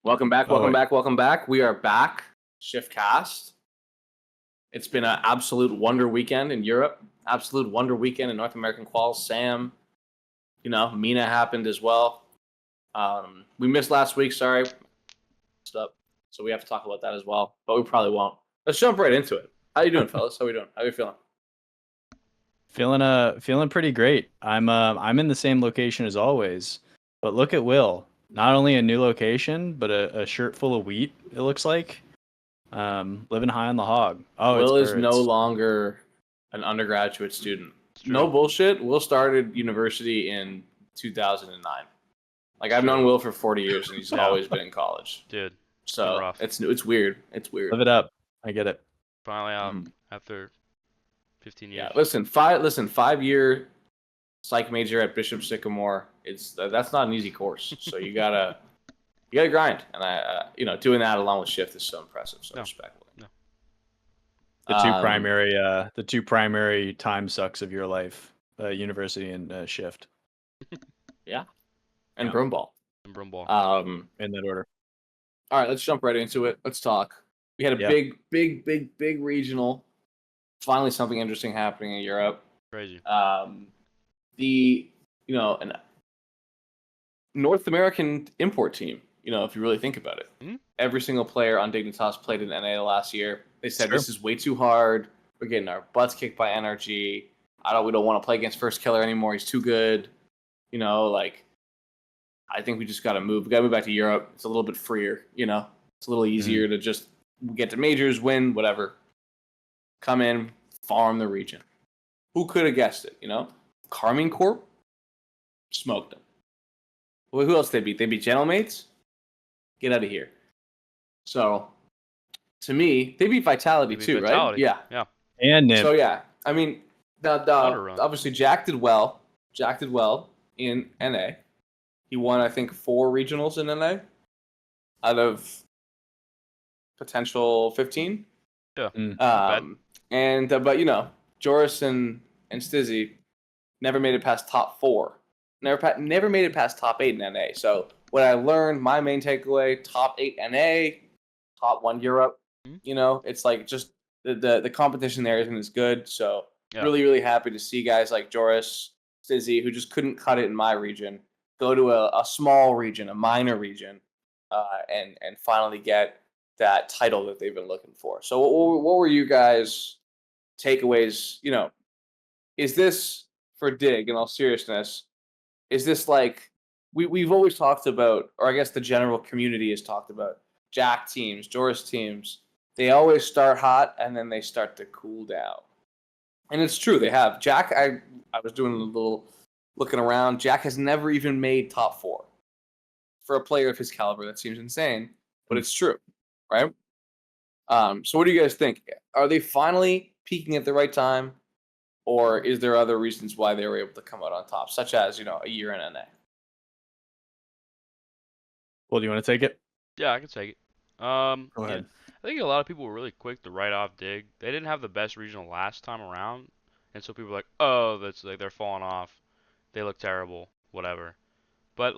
Welcome back, welcome back, welcome back. We are back. ShiftCast. It's been an absolute wonder weekend in Europe. Absolute wonder weekend in North American quals. Sam, Mina happened as well. We missed last week, sorry. So we have to talk about that as well, but we probably won't. Let's jump right into it. How you doing, fellas? How are we doing? How are you feeling? Feeling pretty great. I'm in the same location as always, but look at Will. Not only a new location, but a shirt full of wheat. It looks like, living high on the hog. Oh, Will it's is birds. no longer an undergraduate student. No bullshit. Will started university in 2009. Like I've known Will for 40 years, and he's always been in college. Dude, so it's weird. It's weird. Live it up. I get it. Finally out after 15 years. Yeah, listen, 5-year psych major at Bishop Sycamore. That's not an easy course. So you gotta grind, and I doing that along with Shift is so impressive. So respectfully. No. The two primary time sucks of your life, university and Shift. Yeah, and broomball. And broomball. In that order. All right, let's jump right into it. Let's talk. We had a big regional. Finally, something interesting happening in Europe. Crazy. An North American import team. If you really think about it, every single player on Dignitas played in NA last year. They said this is way too hard. We're getting our butts kicked by NRG. We don't want to play against First Killer anymore. He's too good. I think we just got to move. We got to move back to Europe. It's a little bit freer. It's a little easier to just get to majors, win, whatever. Come in, farm the region. Who could have guessed it? Karmine Corp smoked them. Well, who else they beat? They beat Gentlemates. Get out of here. So, to me, they beat Vitality too, right? Yeah. And Nip. So yeah, I mean, obviously Jack did well. Jack did well in NA. He won, I think, 4 regionals in NA out of potential 15. Yeah. But Joris and Stizzy never made it past top 4. Never made it past top 8 in NA. So what I learned, my main takeaway: top 8 NA, top 1 Europe. It's like just the competition there isn't as good. So really happy to see guys like Joris, Stizzy, who just couldn't cut it in my region, go to a small region, a minor region, and finally get that title that they've been looking for. So what were you guys' takeaways? Is this, for Dig, in all seriousness, is this like we've always talked about, or I guess the general community has talked about, Jack teams, Joris teams, they always start hot and then they start to cool down. And it's true, they have. Jack, I was doing a little looking around. Jack has never even made top 4. For a player of his caliber, that seems insane, but it's true, right? So what do you guys think? Are they finally peaking at the right time, or is there other reasons why they were able to come out on top, such as, a year in NA? Well, do you want to take it? Yeah, I can take it. Go ahead. I think a lot of people were really quick to write off Dig. They didn't have the best regional last time around, and so people were like, oh, that's like they're falling off. They look terrible, whatever. But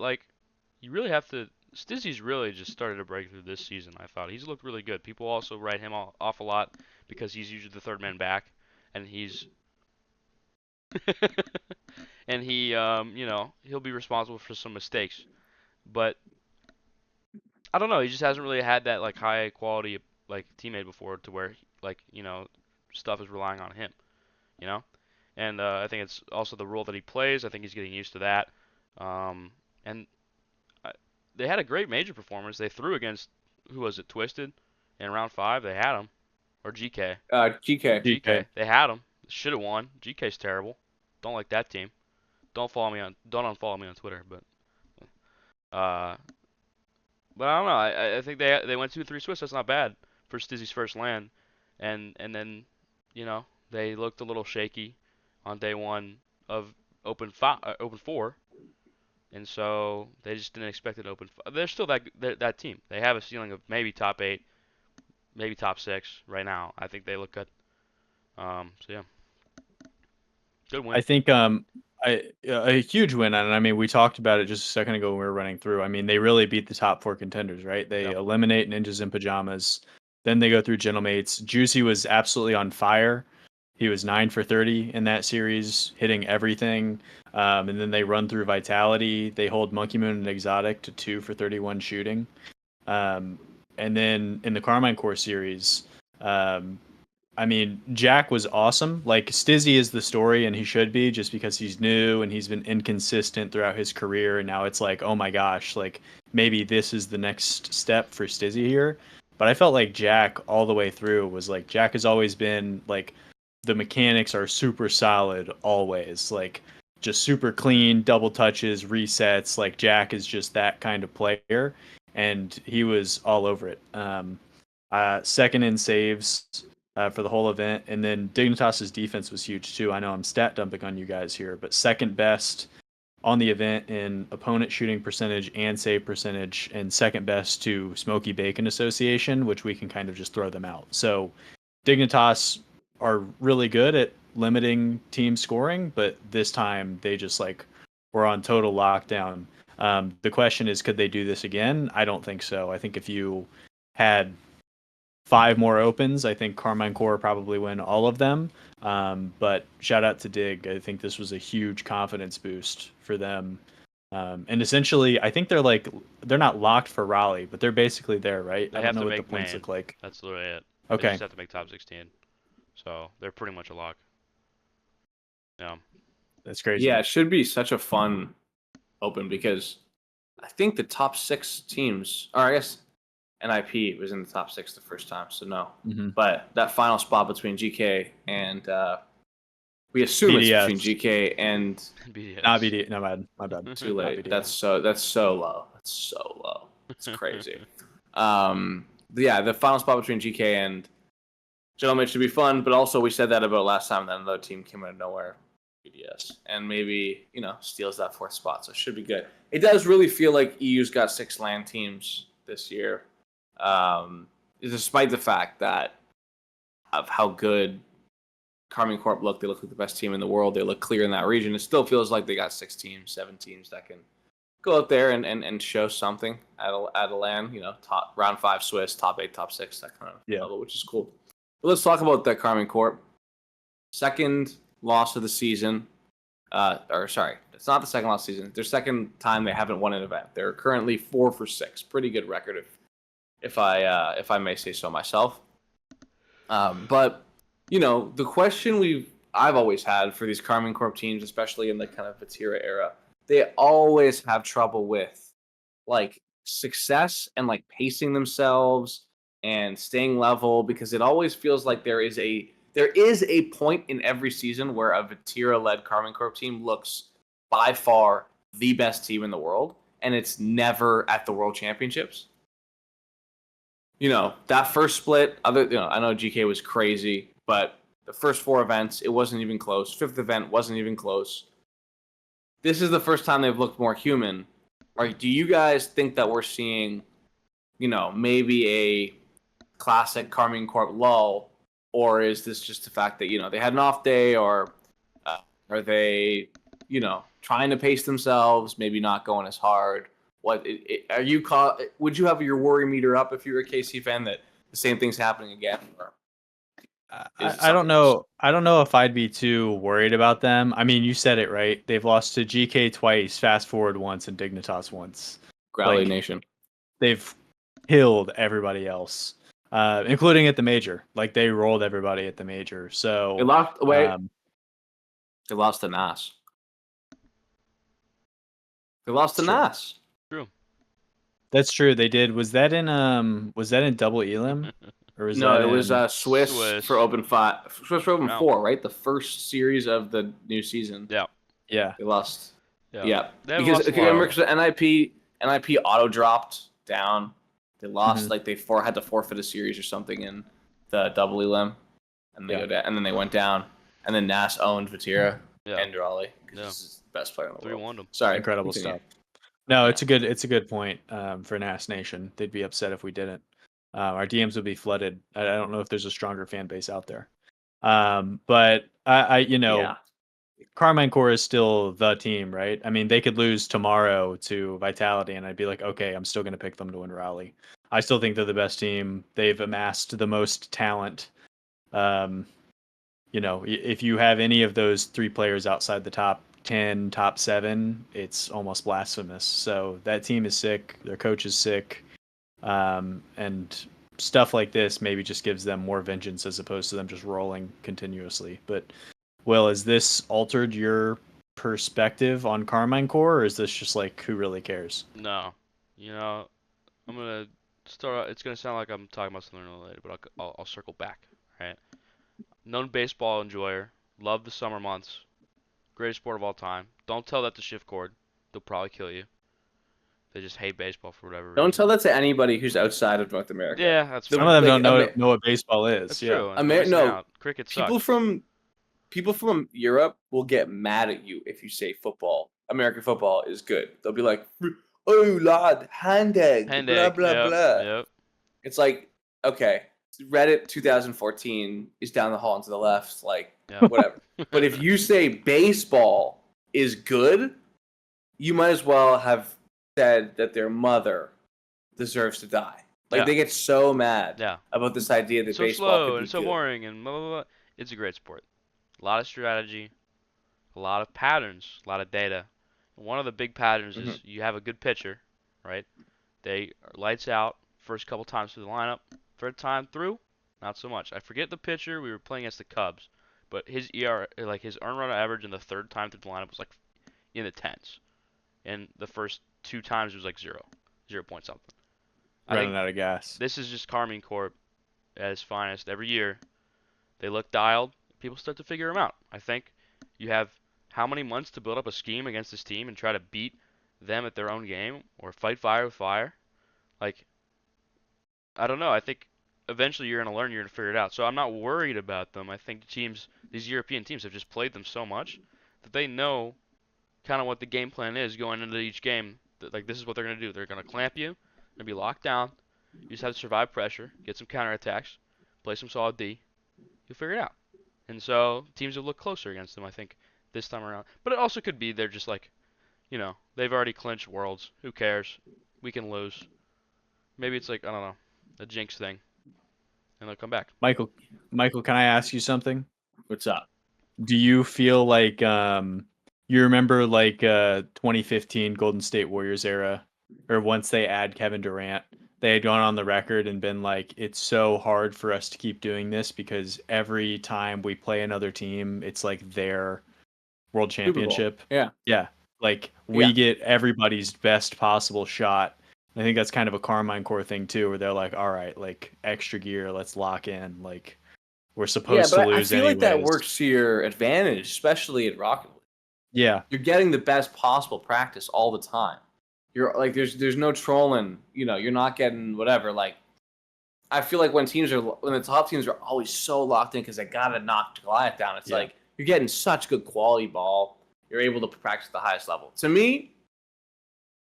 you really have to. Stizzy's really just started to break through this season. I thought he's looked really good. People also write him off a lot because he's usually the third man back, and he's and he'll be responsible for some mistakes. But I don't know. He just hasn't really had that high quality teammate before to where stuff is relying on him. And I think it's also the role that he plays. I think he's getting used to that. And they had a great major performance. They threw against, who was it, Twisted in round 5. They had him, or GK. GK. They had him. Should have won. GK's terrible. Don't like that team. Don't unfollow me on Twitter. But I don't know. I think they went 2-3 Swiss. That's not bad for Stizzy's first LAN. And then they looked a little shaky on day 1 of Open 4. And so they just didn't expect it to open. They're still that team. They have a ceiling of maybe top 8, maybe top 6 right now. I think they look good. So yeah, good win. I think A huge win, and I mean, we talked about it just a second ago when we were running through. I mean, they really beat the top 4 contenders, right? They Yep. eliminate Ninjas in Pajamas, then they go through Gentlemates. Juicy was absolutely on fire. He was 9 for 30 in that series, hitting everything. And then they run through Vitality. They hold Monkey Moon and Exotic to 2 for 31 shooting. And then in the Karmine Corp series, I mean, Jack was awesome. Like, Stizzy is the story, and he should be, just because he's new and he's been inconsistent throughout his career. And now it's like, oh my gosh, like, maybe this is the next step for Stizzy here. But I felt like Jack all the way through was like, Jack has always been like, the mechanics are super solid always. Like, just super clean, double touches, resets. Like, Jack is just that kind of player. And he was all over it. Second in saves for the whole event. And then Dignitas's defense was huge too. I know I'm stat dumping on you guys here, but second best on the event in opponent shooting percentage and save percentage, and second best to Smoky Bacon Association, which we can kind of just throw them out. So Dignitas are really good at limiting team scoring, but this time they just like were on total lockdown. The question is, could they do this again? I don't think so. I think if you had 5 more opens, I think Karmine Corp probably win all of them. But shout out to Dig. I think this was a huge confidence boost for them. And essentially, I think they're not locked for Raleigh, but they're basically there, right? They I have don't know to what the make points main. look like. That's literally it. They Okay. just have to make top 16. So they're pretty much a lock. Yeah. That's crazy. Yeah, it should be such a fun open because I think the top 6 teams, or I guess NIP was in the top 6 the first time, so no. Mm-hmm. But that final spot between GK and we assume BDS. it's between GK and BDS. Not BD. No, my bad. too late. BDS. That's so low. That's so low. It's crazy. Yeah, the final spot between GK and Gentlemen should be fun, but also we said that about last time that another team came out of nowhere, BDS, and maybe steals that 4th spot, so it should be good. It does really feel like EU's got 6 LAN teams this year, despite the fact that of how good Karmine Corp look. They look like the best team in the world. They look clear in that region. It still feels like they got 6 teams, 7 teams that can go out there and show something at a LAN. Top round 5 Swiss, top 8, top 6, that kind of level, which is cool. But let's talk about that Karmine Corp. Second loss of the season. Sorry, it's not the second loss of the season. Their second time they haven't won an event. They're currently 4 for 6. Pretty good record, if I may say so myself. But the question I've always had for these Karmine Corp teams, especially in the kind of Vatira era, they always have trouble with like success and like pacing themselves and staying level, because it always feels like there is a point in every season where a Vatira-led Karmine Corp team looks by far the best team in the world, and it's never at the World Championships. That first split, I know GK was crazy, but the first 4 events, it wasn't even close. 5th event wasn't even close. This is the first time they've looked more human. Do you guys think that we're seeing, maybe a classic Karmine Corp lull, or is this just the fact that, they had an off day, or are they, trying to pace themselves, maybe not going as hard? Would you have your worry meter up if you were a KC fan that the same thing's happening again? Or I don't know. I don't know if I'd be too worried about them. I mean, you said it right. They've lost to GK twice, Fast Forward once, and Dignitas once. Growly Nation. They've killed everybody else, including at the major. Like, they rolled everybody at the major. So they lost away. They lost to NAS. They lost to NAS. True. That's true. They did. Was that in double elim? Or was No, that it was Swiss for Open 5. Swiss for Open 4, right? The first series of the new season. Yeah. Yeah. They lost. Yeah. Because if you remember, NIP auto dropped down. They lost, like they had to forfeit a series or something in the double elim, and they go down, and then they went down, and then NAS owned Vatira and Raleigh because this is the best player in the world. 3-1 them. Sorry, incredible stuff. No, it's a good point for NAS Nation. They'd be upset if we didn't. Our DMs would be flooded. I don't know if there's a stronger fan base out there. But I Karmine Corp is still the team, right? I mean, they could lose tomorrow to Vitality, and I'd be like, okay, I'm still going to pick them to win Rally. I still think they're the best team. They've amassed the most talent. If you have any of those 3 players outside the top 10, top 7, it's almost blasphemous. So that team is sick. Their coach is sick. And stuff like this maybe just gives them more vengeance as opposed to them just rolling continuously. But Will, has this altered your perspective on Karmine Corp, or is this just like, who really cares? No. I'm gonna start. It's gonna sound like I'm talking about something related, but I'll circle back. Right. Known baseball enjoyer. Love the summer months. Greatest sport of all time. Don't tell that to Shift Cord. They'll probably kill you. They just hate baseball for whatever reason. Don't tell that to anybody who's outside of North America. Yeah, that's Some fine. of them don't know what baseball is. That's yeah. true. And they're missing out. Cricket sucks. People from Europe will get mad at you if you say American football is good. They'll be like, "Oh, lad, hand egg, blah blah blah." Yep. It's like, okay, Reddit 2014 is down the hall and to the left, like whatever. But if you say baseball is good, you might as well have said that their mother deserves to die. Like they get so mad about this idea that so baseball slow could be and so good. boring and blah blah blah. It's a great sport. A lot of strategy, a lot of patterns, a lot of data. And one of the big patterns is you have a good pitcher, right? They are lights out first couple times through the lineup. Third time through, not so much. I forget the pitcher. We were playing against the Cubs, but his his earned run average in the third time through the lineup was like in the tens. And the first 2 times it was like 0 point something. Running out of gas. This is just Karmine Corp at its finest. Every year, they look dialed. People start to figure them out. I think you have how many months to build up a scheme against this team and try to beat them at their own game or fight fire with fire. Like, I don't know. I think eventually you're going to learn, you're going to figure it out. So I'm not worried about them. I think these European teams have just played them so much that they know kind of what the game plan is going into each game. Like, this is what they're going to do. They're going to clamp you. They're going to be locked down. You just have to survive pressure, get some counterattacks, play some solid D. You'll figure it out. And so teams will look closer against them, I think, this time around. But it also could be they're just like, they've already clinched Worlds. Who cares? We can lose. Maybe it's like, I don't know, a jinx thing. And they'll come back. Michael, can I ask you something? What's up? Do you feel like you remember like 2015 Golden State Warriors era, or once they add Kevin Durant, they had gone on the record and been like, it's so hard for us to keep doing this because every time we play another team, it's like their world championship. Yeah. Like we get everybody's best possible shot. I think that's kind of a Karmine Corp thing too, where they're like, all right, like extra gear, let's lock in. Like we're supposed to lose. I feel like that works to your advantage, especially at Rocket League. Yeah. You're getting the best possible practice all the time. You're like, there's no trolling, you're not getting whatever. Like, I feel like when the top teams are always so locked in because they got to knock Goliath down, it's like, you're getting such good quality ball. You're able to practice at the highest level. To me,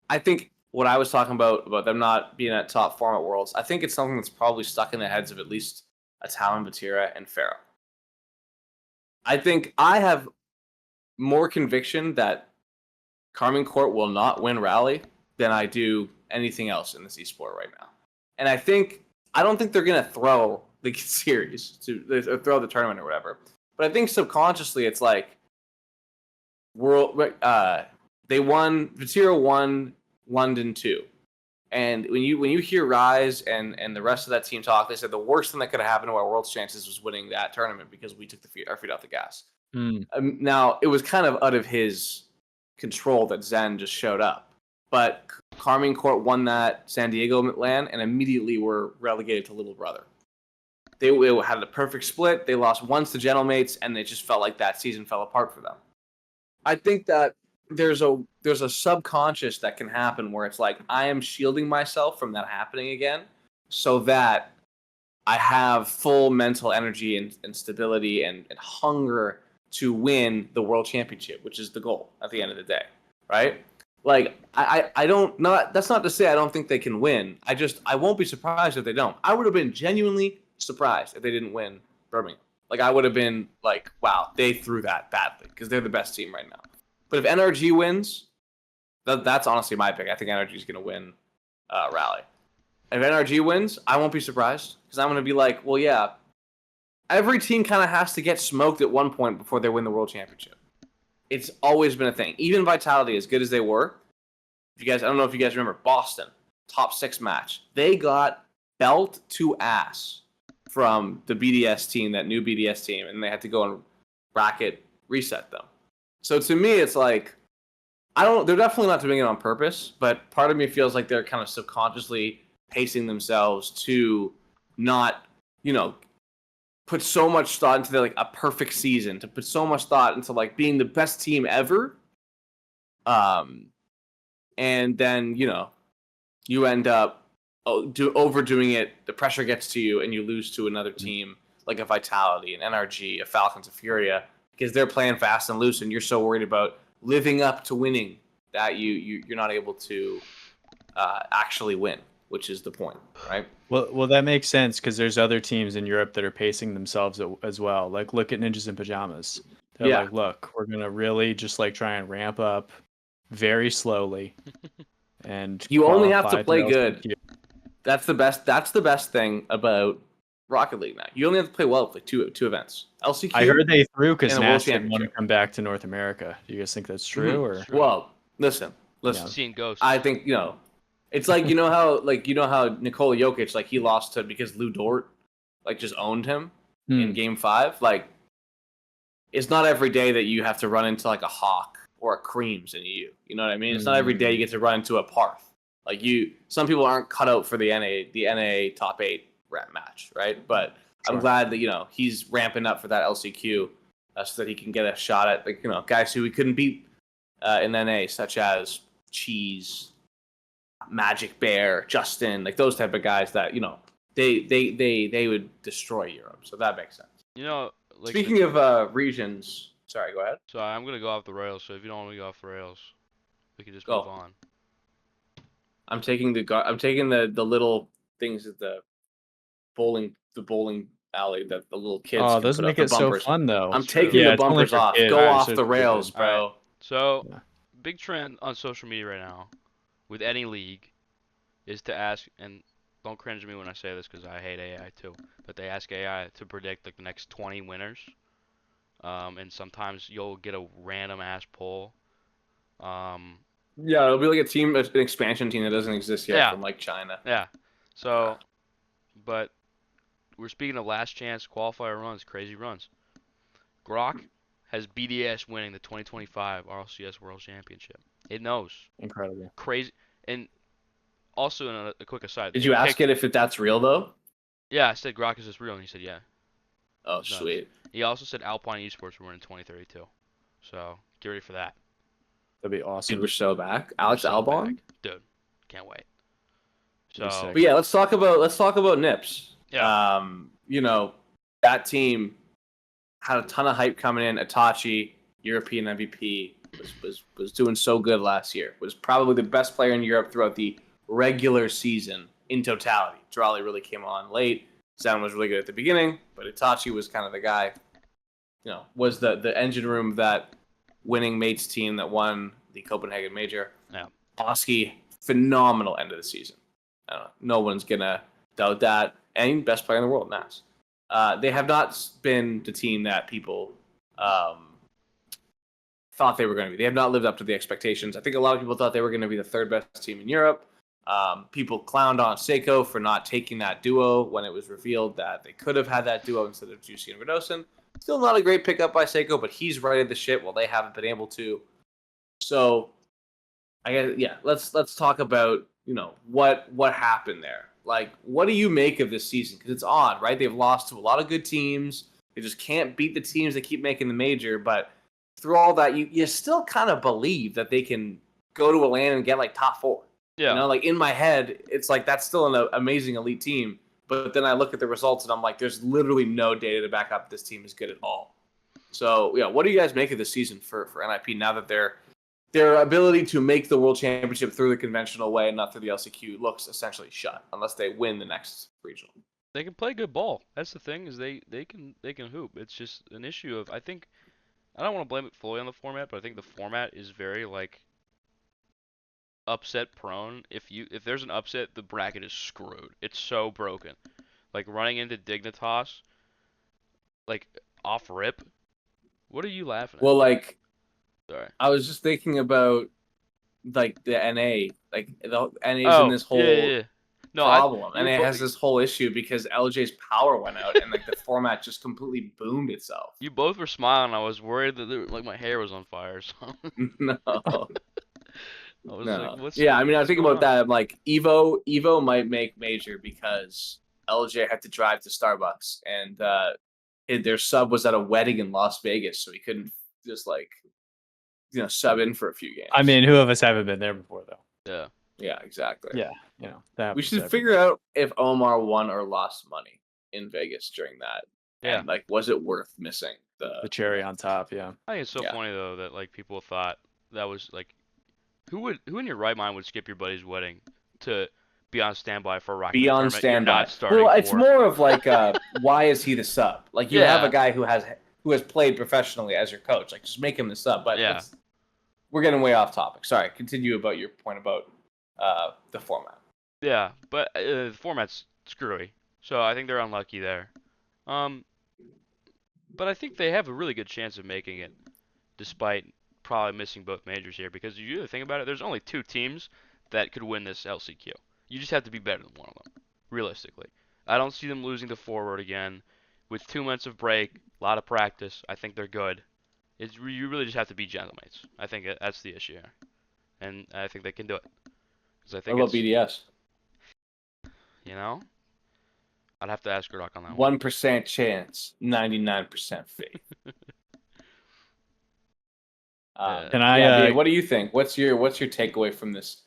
I think what I was talking about them not being at top form at Worlds, I think it's something that's probably stuck in the heads of at least Talon, Batira, and Pharaoh. I think I have more conviction that Karmine Corp will not win Rally than I do anything else in this esport right now. And I don't think they're going to throw the series to throw the tournament or whatever. But I think subconsciously it's like Batira won London 2. And when you hear Rise and the rest of that team talk, they said the worst thing that could have happened to our World's chances was winning that tournament because we took our feet off the gas. Now, it was kind of out of his control that Zen just showed up. But Karmine Corp won that San Diego LAN and immediately were relegated to Little Brother. They had a perfect split. They lost once to Gentlemates, and it just felt like that season fell apart for them. I think that there's a subconscious that can happen where it's like, I am shielding myself from that happening again so that I have full mental energy and stability and hunger to win the world championship, which is the goal at the end of the day, right? Like, that's not to say I don't think they can win. I won't be surprised if they don't. I would have been genuinely surprised if they didn't win Birmingham. Like, I would have been like, wow, they threw that badly because they're the best team right now. But if NRG wins, that's honestly my pick. I think NRG is going to win Rally. If NRG wins, I won't be surprised because I'm going to be like, well, yeah, every team kind of has to get smoked at one point before they win the World Championship. It's always been a thing. Even Vitality, as good as they were, I don't know if you guys remember, Boston, top 6 match. They got belt to ass from the BDS team, that new BDS team, and they had to go and bracket reset them. So to me, it's like, they're definitely not doing it on purpose, but part of me feels like they're kind of subconsciously pacing themselves to not, put so much thought into like a perfect season, to put so much thought into like being the best team ever. And then, you end up overdoing it. The pressure gets to you and you lose to another team like a Vitality, an NRG, a Falcons, a Furia, because they're playing fast and loose and you're so worried about living up to winning that you're not able to actually win, which is the point, right? Well, that makes sense because there's other teams in Europe that are pacing themselves as well. Like, look at Ninjas in Pyjamas. They're like, look, we're gonna really just like try and ramp up very slowly, and you only have to qualify play to good. LCQ. That's the best thing about Rocket League now. You only have to play well for two events. LCQ. I heard they threw because and a World Nats didn't want to Championship. come back to North America. Do you guys think that's true? Or True. Well, listen. Seeing ghosts. I think it's like how Nikola Jokic, like, he lost to because Lou Dort like just owned him in Game 5. Like, it's not every day that you have to run into like a Hawk or a Creams in EU. You know what I mean? It's not every day you get to run into a Parth. Like, some people aren't cut out for the NA top 8 rep match, right? But Sure. I'm glad that he's ramping up for that LCQ so that he can get a shot at guys who we couldn't beat in NA, such as Cheese, Magic Bear, Justin, like those type of guys that they would destroy Europe. So that makes sense. Speaking of regions, sorry, go ahead. So I'm gonna go off the rails. So if you don't want me to go off the rails, we can just Go. move on. I'm taking the little things at the bowling alley that the little kids. oh, can those put make up it the so bumpers. fun though. I'm true. taking Yeah, the it's only bumpers for off. kids. Go Alright, off so the it's rails, stupid. bro. So, Yeah. big trend on social media right now, with any league, is to ask, and don't cringe at me when I say this because I hate AI too, but they ask AI to predict like the next 20 winners, and sometimes you'll get a random ass poll. Yeah, it'll be like an expansion team that doesn't exist yet from like China. Yeah. So, but we're speaking of last chance qualifier runs, crazy runs. Grok has BDS winning the 2025 RLCS World Championship. It knows. Incredible. Crazy. And also, in a quick aside. Did you ask it if that's real though? Yeah, I said Grok is this real, and he said yeah. Oh, Nuts. sweet. He also said Alpine Esports will win in 2032. So get ready for that. That'd be awesome. Dude, we're so back. Alex We're so Albon. back. Dude, can't wait. That'd be So, sick. But yeah, let's talk about Nips. Yeah. That team had a ton of hype coming in. Itachi, European MVP, was doing so good last year. Was probably the best player in Europe throughout the regular season in totality. Drali really came on late. Zen was really good at the beginning, but Itachi was kind of the guy. Was the engine room of that winning mates team that won the Copenhagen Major. Yeah. Oski, phenomenal end of the season. No one's gonna doubt that. And best player in the world, Nas. They have not been the team that people thought they were going to be. They have not lived up to the expectations. I think a lot of people thought they were going to be the third best team in Europe. People clowned on Seiko for not taking that duo when it was revealed that they could have had that duo instead of Juicy and Redosin. Still not a great pickup by Seiko, but he's righted the ship while they haven't been able to. So, I guess, yeah, let's talk about what happened there. Like, what do you make of this season? Because it's odd, right? They've lost to a lot of good teams. They just can't beat the teams that keep making the major. But through all that, you still kind of believe that they can go to a LAN and get like top 4. Yeah. Like in my head, it's like that's still an amazing elite team. But then I look at the results and I'm like, there's literally no data to back up this team is good at all. So yeah, what do you guys make of this season for NIP now that their ability to make the World Championship through the conventional way and not through the LCQ looks essentially shut unless they win the next regional? They can play good ball. That's the thing is they can hoop. It's just an issue of I think I don't want to blame it fully on the format, but I think the format is very like upset prone. If there's an upset, the bracket is screwed. It's so broken. Like running into Dignitas, like off rip. What are you laughing at? Well, like Sorry. I was just thinking about like the NA, like the NA's in Oh, this yeah, whole yeah, yeah. No, problem, you and were it both has this whole issue because LJ's power went out, and like the format just completely boomed itself. you both were smiling. I was worried that like my hair was on fire or something. No, I was like, no. Yeah, I mean, I was what's thinking going about on? that. I'm like, Evo might make major because LJ had to drive to Starbucks, and their sub was at a wedding in Las Vegas, so he couldn't just like sub in for a few games. I mean, who of us haven't been there before, though? Yeah. Yeah, exactly. Yeah, that We was should figure out if Omar won or lost money in Vegas during that, Yeah. and like, was it worth missing the cherry on top. Yeah. I think it's so Yeah. funny though that like people thought that was like who in your right mind would skip your buddy's wedding to be on standby for a Rocket Be League on tournament you're standby? not starting Well, it's for? more of like, why is he the sub? Like, you have a Yeah. guy who has played professionally as your coach. Like, just make him the sub. But Yeah. we're getting way off topic. Sorry. Continue about your point about the format. Yeah, but the format's screwy, so I think they're unlucky there. Um, but I think they have a really good chance of making it, despite probably missing both majors here. Because if you really think about it, there's only two teams that could win this LCQ. You just have to be better than one of them, realistically. I don't see them losing to Forward again. With 2 months of break, a lot of practice, I think they're good. You really just have to be gentlemates. I think that's the issue here, and I think they can do it. Because I What think about it's, BDS? you know, I'd have to ask Gurdok on that one. 1% chance, 99% faith. Can I, Yeah, Dave, what do you think? What's your takeaway from this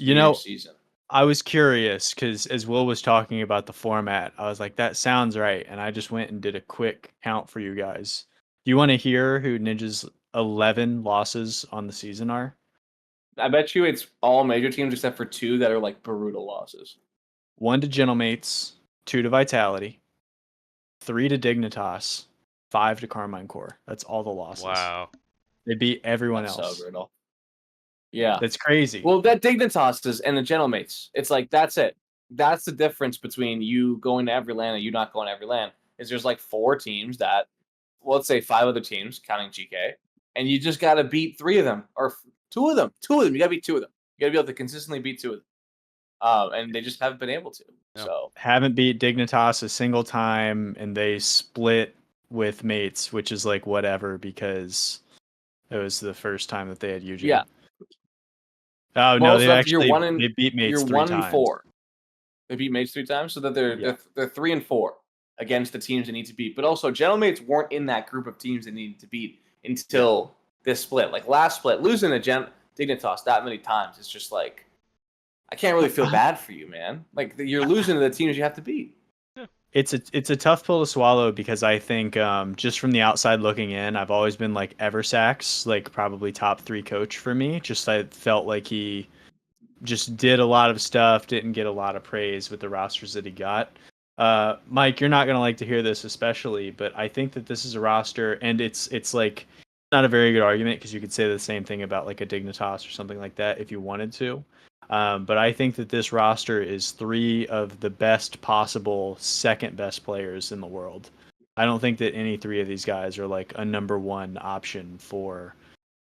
weird season? I was curious because as Will was talking about the format, I was like, that sounds right. And I just went and did a quick count for you guys. Do you want to hear who Ninja's 11 losses on the season are? I bet you it's all major teams except for two that are like brutal losses. 1 to Gentlemates, 2 to Vitality, 3 to Dignitas, 5 to Karmine Corp. That's all the losses. Wow. They beat everyone That's else. so brutal. Yeah. That's crazy. Well, that Dignitas and the Gentlemates, it's like, that's it. That's the difference between you going to every land and you not going to every land. Is there's like 4 teams that, well, let's say 5 other teams, counting GK, and you just got to beat 3 of them or 2 of them. 2 of them. You got to beat 2 of them. You got to be able to consistently beat 2 of them. And they just haven't been able to. Yeah. So haven't beat Dignitas a single time, and they split with Mates, which is like whatever because it was the first time that they had Eugene. yeah. Oh Well, no, so they that's- actually you're they beat Mates you're 3 1 times. and 4. They beat Mates 3 times, so that they're 3 and 4 against the teams they need to beat. But also, Gentlemates weren't in that group of teams they needed to beat until this split. Like last split, losing to Dignitas that many times, it's just like, I can't really feel bad for you, man. Like you're losing to the teams you have to beat. It's a tough pill to swallow because I think just from the outside looking in, I've always been like Eversax, like probably top 3 coach for me. Just I felt like he just did a lot of stuff, didn't get a lot of praise with the rosters that he got. Mike, you're not gonna like to hear this especially, but I think that this is a roster, and it's like not a very good argument because you could say the same thing about like a Dignitas or something like that if you wanted to. But I think that this roster is 3 of the best possible second best players in the world. I don't think that any 3 of these guys are like a number 1 option for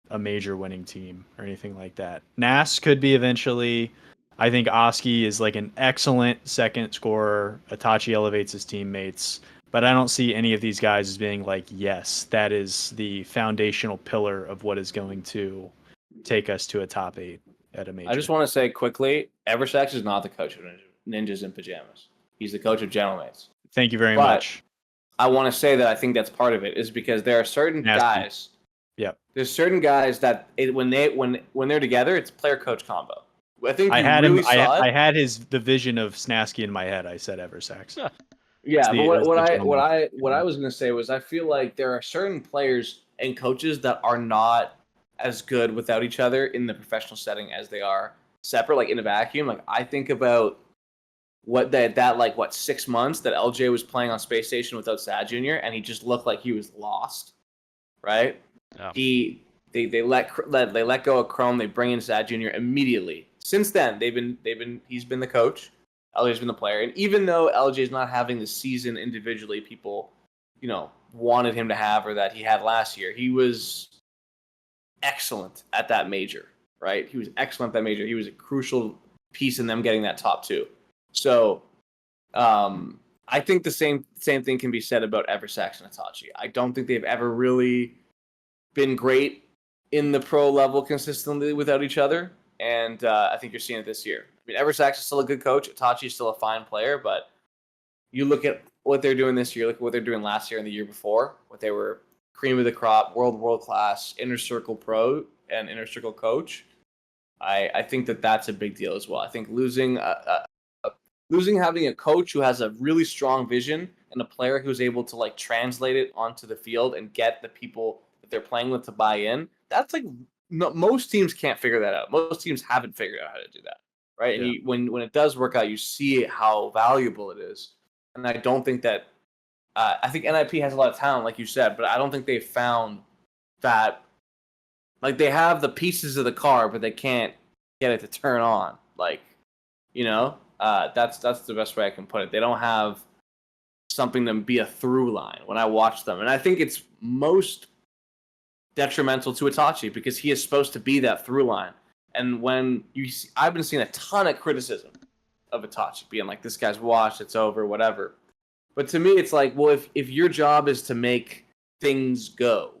a major winning team or anything like that. Nas could be eventually. I think Oski is like an excellent second scorer. Itachi elevates his teammates, but I don't see any of these guys as being like, yes, that is the foundational pillar of what is going to take us to a top 8 at a major. I just want to say quickly, Eversax is not the coach of Ninjas in Pyjamas. He's the coach of Gentlemates. Thank you very much. I want to say that I think that's part of it is because there are certain guys. Yep. There's certain guys that when they're together, it's player coach combo. I think I had really him. I had the vision of Snasky in my head. I said Eversax. Yeah, but what I was gonna say was I feel like there are certain players and coaches that are not as good without each other in the professional setting as they are separate, like in a vacuum. Like I think about that 6 months that LJ was playing on Space Station without Sad Jr. and he just looked like he was lost, right? Yeah. They let go of Chrome. They bring in Sad Jr. immediately. Since then, he's been the coach. LJ's been the player, and even though LJ's not having the season individually, people, wanted him to have or that he had last year, he was excellent at that major, right? He was excellent at that major. He was a crucial piece in them getting that top 2. So, I think the same thing can be said about Eversax and Itachi. I don't think they've ever really been great in the pro level consistently without each other, and I think you're seeing it this year. I mean, Eversax is still a good coach. Itachi is still a fine player, but you look at what they're doing this year, look at what they're doing last year and the year before, what they were cream of the crop, world class, inner circle pro and inner circle coach. I think that's a big deal as well. I think losing having a coach who has a really strong vision and a player who's able to translate it onto the field and get the people that they're playing with to buy in. That's most teams can't figure that out. Most teams haven't figured out how to do that, right? Yeah. And when it does work out, you see how valuable it is. And I don't think that I think NIP has a lot of talent, like you said, but I don't think they've found that. They have the pieces of the car, but they can't get it to turn on. That's the best way I can put it. They don't have something to be a through line when I watch them, and I think it's most detrimental to Itachi because he is supposed to be that through line. And when I've been seeing a ton of criticism of Itachi being like, this guy's washed, it's over, whatever. But to me, it's well, if your job is to make things go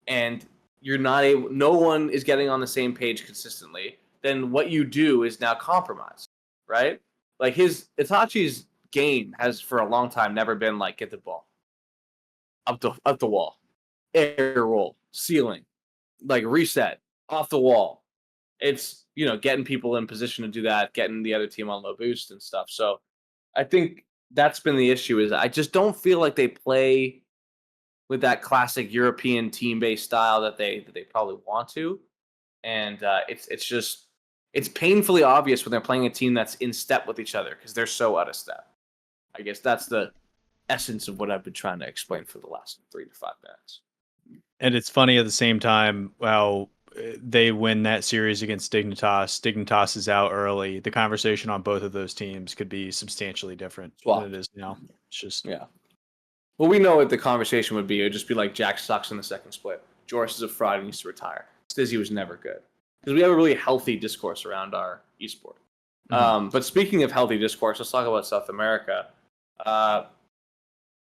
and you're not able, no one is getting on the same page consistently, then what you do is now compromise, right? Itachi's game has for a long time never been get the ball up the wall, air roll, ceiling, reset, off the wall. It's, getting people in position to do that, getting the other team on low boost and stuff. So I think that's been the issue is I just don't feel like they play with that classic European team-based style that they probably want to. And it's painfully obvious when they're playing a team that's in step with each other because they're so out of step. I guess that's the essence of what I've been trying to explain for the last 3 to 5 minutes. And it's funny at the same time, how they win that series against Dignitas. Dignitas is out early. The conversation on both of those teams could be substantially different than it is now. It's just Well, we know what the conversation would be. It would just be Jack sucks in the second split. Joris is a fraud and needs to retire. Stizzy was never good. Because we have a really healthy discourse around our esport. Mm-hmm. But speaking of healthy discourse, let's talk about South America.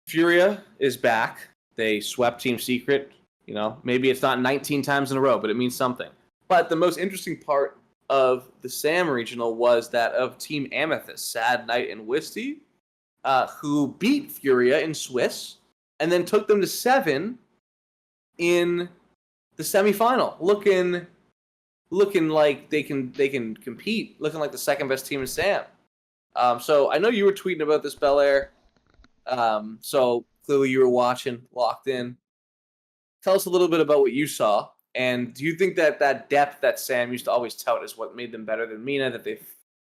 Furia is back. They swept Team Secret. Maybe it's not 19 times in a row, but it means something. But the most interesting part of the SAM regional was that of Team Amethyst, Sad Knight and Wisty, who beat Furia in Swiss and then took them to 7 in the semifinal, looking like they can compete, looking like the second best team in SAM. So I know you were tweeting about this, Belair. So clearly you were watching, locked in. Tell us a little bit about what you saw, and do you think that depth that Sam used to always tout is what made them better than Mina, that they've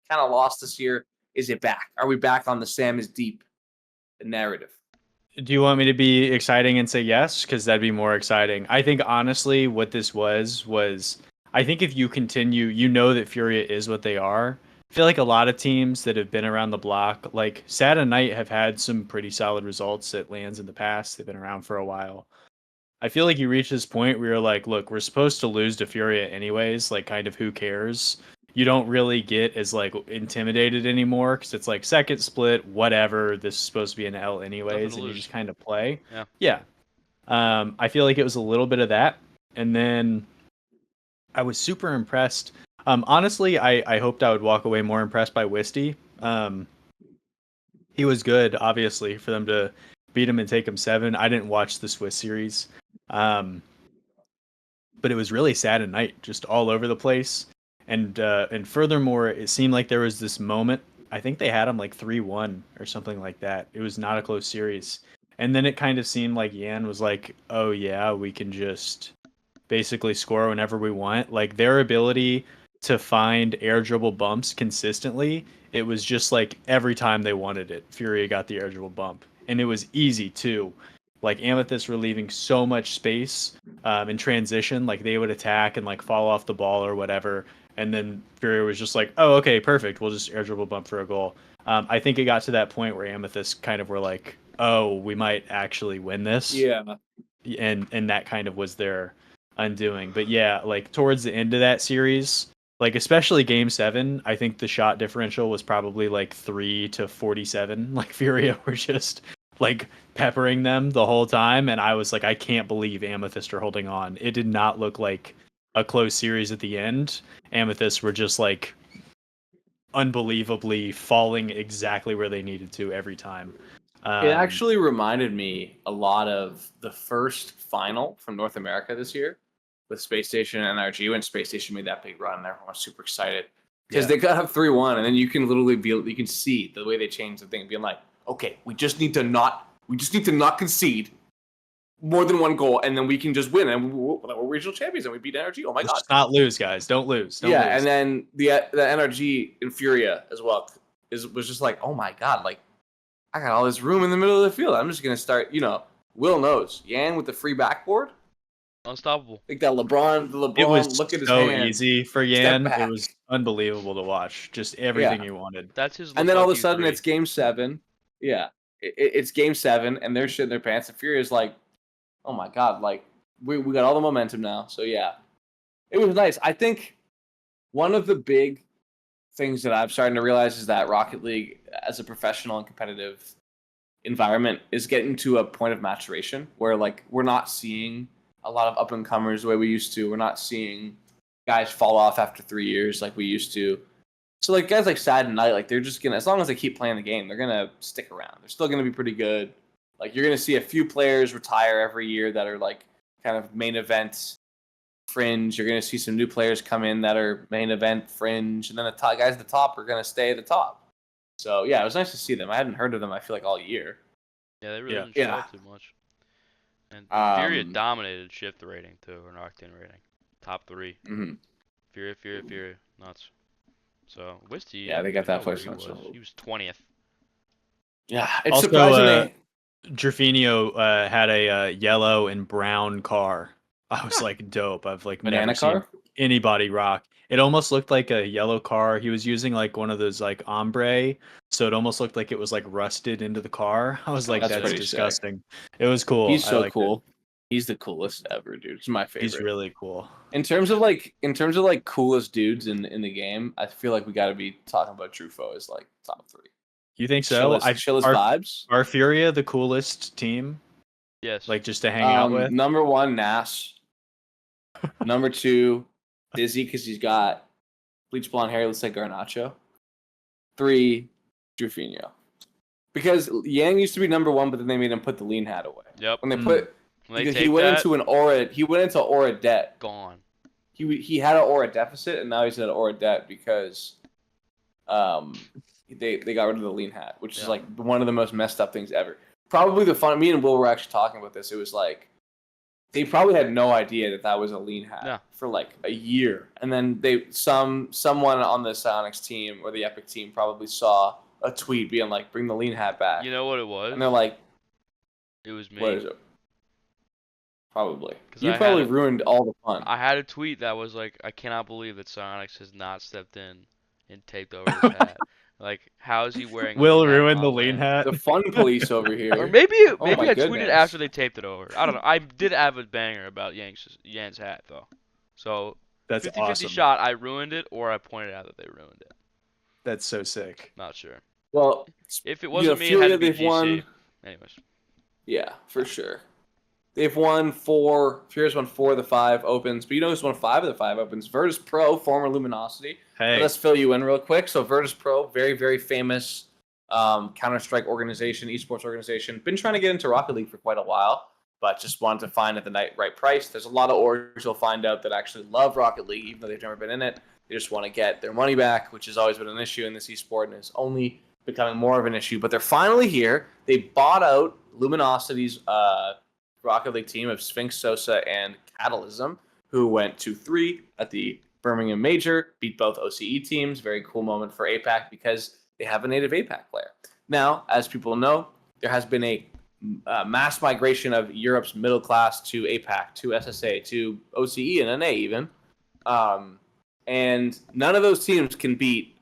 kind of lost this year? Is it back? Are we back on the Sam is deep narrative? Do you want me to be exciting and say yes? Because that'd be more exciting. I think honestly what this was I think if you continue, that Furia is what they are. I feel like a lot of teams that have been around the block, like Sad and Knight, have had some pretty solid results at LANs in the past. They've been around for a while. I feel like you reach this point where you're like, look, we're supposed to lose to Furia anyways, kind of who cares? You don't really get as intimidated anymore because it's second split, whatever. This is supposed to be an L anyways, and you just kind of play. Yeah. I feel like it was a little bit of that, and then I was super impressed. Honestly, I hoped I would walk away more impressed by Wisty. He was good, obviously, for them to beat him and take him 7. I didn't watch the Swiss series, but it was really Sad and Knight, just all over the place. And furthermore, it seemed like there was this moment. I think they had him 3-1 or something like that. It was not a close series. And then it kind of seemed like Yan was like, oh yeah, we can just basically score whenever we want. Their ability to find air dribble bumps consistently. It was just like every time they wanted it, Furia got the air dribble bump. And it was easy too. Like Amethyst were leaving so much space in transition. Like they would attack and like fall off the ball or whatever. And then Furia was just like, oh, okay, perfect. We'll just air dribble bump for a goal. I think it got to that point where Amethyst kind of were like, oh, we might actually win this. Yeah. And that kind of was their undoing. But yeah, like towards the end of that series, like especially game 7, I think the shot differential was probably like 3 to 47. Like Furia were just like peppering them the whole time, and I was like, I can't believe Amethyst are holding on. It did not look like a close series at the end. Amethyst were just like unbelievably falling exactly where they needed to every time. It actually reminded me a lot of the first final from North America this year with Space Station and NRG when Space Station made that big run and everyone was super excited because they got up 3-1, and then you can literally you can see the way they changed the thing, being like, okay, we just need to not concede more than one goal, and then we can just win, and we're regional champions, and we beat NRG. Oh my god! Just not lose, guys. Don't lose. Don't lose. And then the NRG in Furia as well was just like, oh my god, like I got all this room in the middle of the field. I'm just gonna start. Will knows Yan with the free backboard, unstoppable. like that LeBron. It was look at his so hand. easy for Yan. It was unbelievable to watch. Just everything he wanted. That's his. And then all of a sudden, it's game 7. Yeah, it's game 7, and they're shitting their pants. And Furia's like, oh my god, like we got all the momentum now. So yeah, it was nice. I think one of the big things that I'm starting to realize is that Rocket League, as a professional and competitive environment, is getting to a point of maturation where like we're not seeing a lot of up and comers the way we used to. We're not seeing guys fall off after 3 years like we used to. So like guys like Sad and Knight, like they're just gonna, as long as they keep playing the game, they're gonna stick around. They're still gonna be pretty good. Like you're gonna see a few players retire every year that are like kind of main event fringe. You're gonna see some new players come in that are main event fringe, and then the top guys at the top are gonna stay at the top. So yeah, it was nice to see them. I hadn't heard of them, I feel like, all year. Yeah, they really didn't show up too much. And Furia dominated Shift rating too, or Octane rating, top 3. Mm-hmm. Furia, nuts. So Wisty, yeah, they got that place. He was 20th. Yeah, it's also, surprising. Drafinio had a yellow and brown car. I was like, dope. I've like Banana never car? seen anybody rock. It almost looked like a yellow car. He was using like one of those like ombre, so it almost looked like it was like rusted into the car. I was like, that's disgusting. Sick. It was cool. He's so cool. It. He's the coolest ever, dude. He's my favorite. He's really cool. In terms of like coolest dudes in the game, I feel like we got to be talking about Truffaut as like top 3. You think so? Chillest vibes. Are Furia the coolest team? Yes. Like just to hang out with? Number 1, Nas. Number 2, Dizzy, because he's got bleach blonde hair, looks like Garnacho. 3, Drafinio. Because Yang used to be number 1, but then they made him put the lean hat away. Yep. He went into an aura. He went into aura debt. Gone. He had an aura deficit, and now he's at an aura debt because they got rid of the lean hat, which is like one of the most messed up things ever. Probably me and Will were actually talking about this. It was like they probably had no idea that was a lean hat for like a year, and then someone on the Sonics team or the Epic team probably saw a tweet being like, "Bring the lean hat back." You know what it was? And they're like, "It was me." What is it? Probably. You probably ruined all the fun. I had a tweet that was like, "I cannot believe that Sonics has not stepped in and taped over his hat." Like, how is he wearing? Will ruin the lean hat. The fun police over here. Or maybe I tweeted after they taped it over. I don't know. I did have a banger about Yan's hat though. So that's 50-50 awesome. shot. I ruined it, or I pointed out that they ruined it. That's so sick. Not sure. Well, if it wasn't me, it had to be GC. Anyways. Yeah, for sure. They've won 4. Furious won 4 of the 5 opens, but you know who's won 5 of the 5 opens? Virtus Pro, former Luminosity. Hey. Let's fill you in real quick. So Virtus Pro, very, very famous Counter-Strike organization, esports organization. Been trying to get into Rocket League for quite a while, but just wanted to find at the right price. There's a lot of orgs you'll find out that actually love Rocket League, even though they've never been in it. They just want to get their money back, which has always been an issue in this esport and is only becoming more of an issue. But they're finally here. They bought out Luminosity's Rocket League team of Sphinx, Sosa, and Catalysm, who went 2-3 at the Birmingham Major beat both OCE teams. Very cool moment for APAC because they have a native APAC player. Now, as people know, there has been a mass migration of Europe's middle class to APAC, to SSA, to OCE and NA even. And none of those teams can beat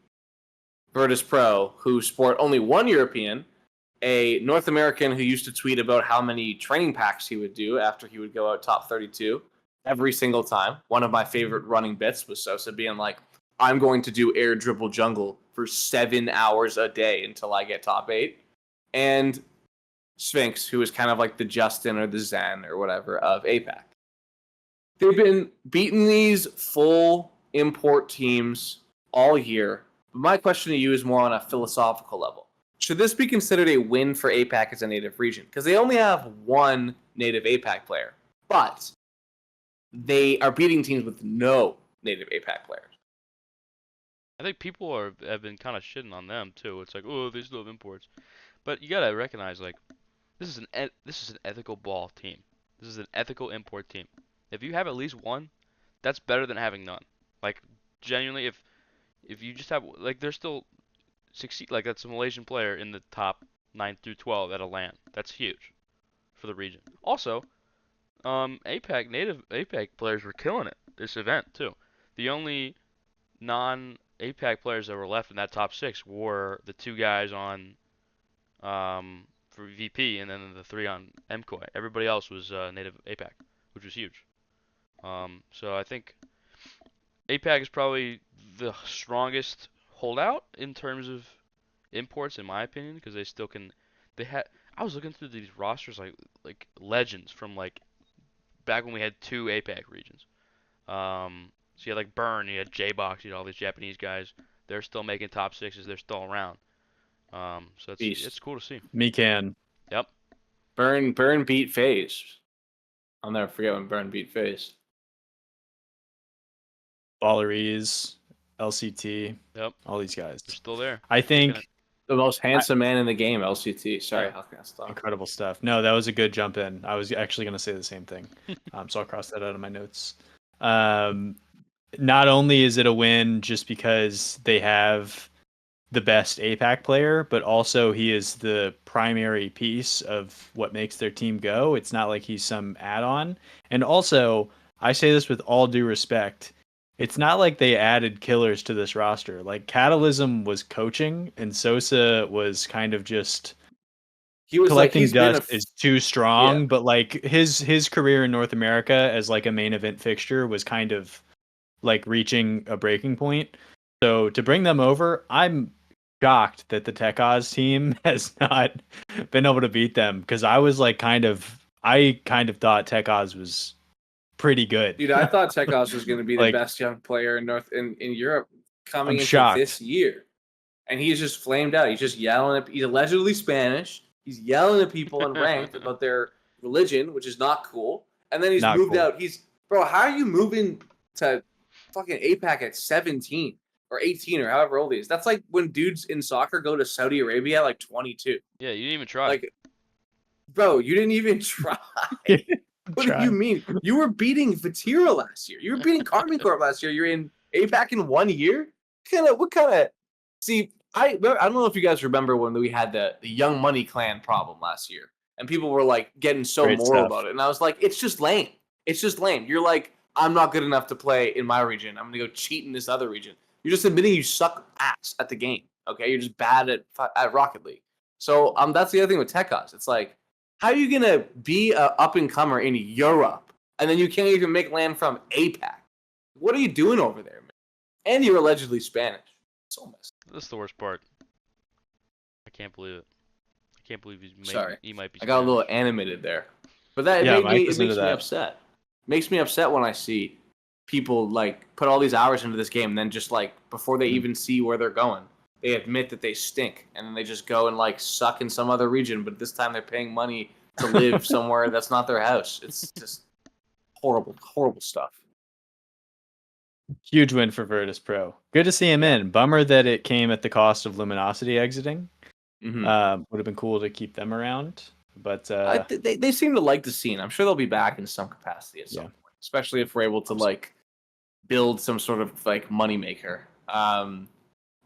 Virtus Pro, who sport only one European, a North American who used to tweet about how many training packs he would do after he would go out top 32 every single time. One of my favorite running bits was Sosa being like, I'm going to do air dribble jungle for 7 hours a day until I get top 8. And Sphinx, who is kind of like the Justin or the Zen or whatever of APAC. They've been beating these full import teams all year. But my question to you is more on a philosophical level. Should this be considered a win for APAC as a native region? Because they only have one native APAC player, but they are beating teams with no native APAC players. I think people have been kind of shitting on them too. It's like, oh, they still have imports, but you gotta recognize like this is an ethical ball team. This is an ethical import team. If you have at least one, that's better than having none. Like genuinely, if you just have like they're still succeed like that's a Malaysian player in the top 9 through 12 at a LAN. That's huge for the region. Also, native APAC players were killing it this event too. The only non-APAC players that were left in that top 6 were the 2 guys on for VP and then the 3 on MKOI. Everybody else was native APAC, which was huge. So I think APAC is probably the strongest holdout in terms of imports, in my opinion, because they still can. I was looking through these rosters like legends from like back when we had 2 APAC regions. So you had like Burn, you had J-Box, you had all these Japanese guys. They're still making top 6s. They're still around. So it's cool to see. Mikan. Yep. Burn beat FaZe. I'll never forget when Burn beat FaZe. Balleries, LCT. Yep. All these guys. They're still there. I think the most handsome man in the game, LCT. Sorry, Yeah. how can I stop? incredible stuff. No, that was a good jump in. I was actually going to say the same thing. So I'll cross that out of my notes. Not only is it a win just because they have the best APAC player, but also he is the primary piece of what makes their team go. It's not like he's some add-on. And also, I say this with all due respect, it's not like they added killers to this roster. Like Catalysm was coaching and Sosa was kind of just He was collecting like, dust is too strong, Yeah. but like his career in North America as like a main event fixture was kind of like reaching a breaking point. So to bring them over, I'm shocked that the Tech Oz team has not been able to beat them, because I kind of thought Tech Oz was pretty good. Dude, I thought Tech Oz was going to be the Like, best young player in Europe coming I'm into shocked. this year, and he's just flamed out. He's just yelling. He's allegedly Spanish. He's yelling at people in ranked about their religion, which is not cool. And then he's Not moved cool. out. Bro, how are you moving to fucking APAC at 17 or 18 or however old he is? That's like when dudes in soccer go to Saudi Arabia at like 22. Yeah, you didn't even try. Like, bro, you didn't even try. What do you mean? You were beating Vatira last year. You were beating Karmine Corp last year. You're in APAC in 1 year? What kind of... See, I don't know if you guys remember when we had the Young Money Clan problem last year, and people were like getting so Great moral stuff. about it. And I was like, it's just lame. It's just lame. You're like, I'm not good enough to play in my region. I'm going to go cheat in this other region. You're just admitting you suck ass at the game. Okay? You're just bad at Rocket League. So that's the other thing with Tech Oz. It's like, how are you going to be an up-and-comer in Europe, and then you can't even make land from APAC? What are you doing over there, man? And you're allegedly Spanish. So messed up. That's the worst part. I can't believe it. I can't believe Sorry. he might be. I got a Spanish. little animated there. But that Yeah, it Mike makes was me into that. upset. Makes me upset when I see people like put all these hours into this game and then just like before they even see where they're going, they admit that they stink and then they just go and like suck in some other region, but this time they're paying money to live somewhere that's not their house. It's just horrible, horrible stuff. Huge win for Virtus Pro. Good to see him in. Bummer that it came at the cost of Luminosity exiting. Mm-hmm. Would have been cool to keep them around, but They seem to like the scene. I'm sure they'll be back in some capacity at some point, especially if we're able to like build some sort of like moneymaker. One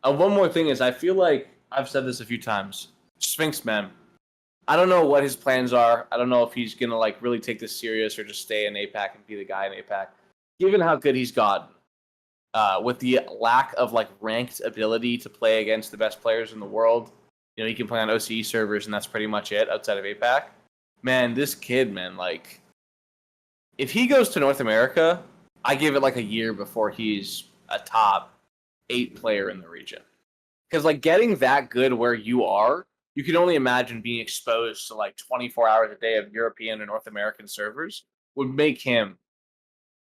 more thing is I feel like I've said this a few times. Sphinx, man. I don't know what his plans are. I don't know if he's gonna like really take this serious or just stay in APAC and be the guy in APAC. Given how good he's gotten, with the lack of like ranked ability to play against the best players in the world, he can play on OCE servers and that's pretty much it outside of APAC. Man, this kid, man, like, if he goes to North America, I give it like a year before he's a top 8 player in the region. Because like getting that good where you are, you can only imagine being exposed to like 24 hours a day of European and North American servers would make him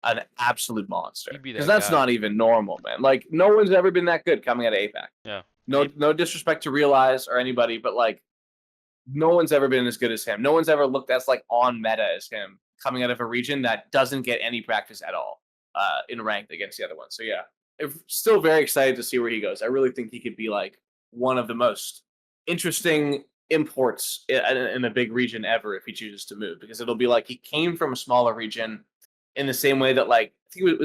an absolute monster. Because that's not even normal, man. Like, no one's ever been that good coming out of APAC. Yeah. No disrespect to Realize or anybody, but like, no one's ever been as good as him. No one's ever looked as like on meta as him coming out of a region that doesn't get any practice at all in ranked against the other ones. So yeah, I'm still very excited to see where he goes. I really think he could be like one of the most interesting imports in a big region ever if he chooses to move, because it'll be like he came from a smaller region in the same way that like I think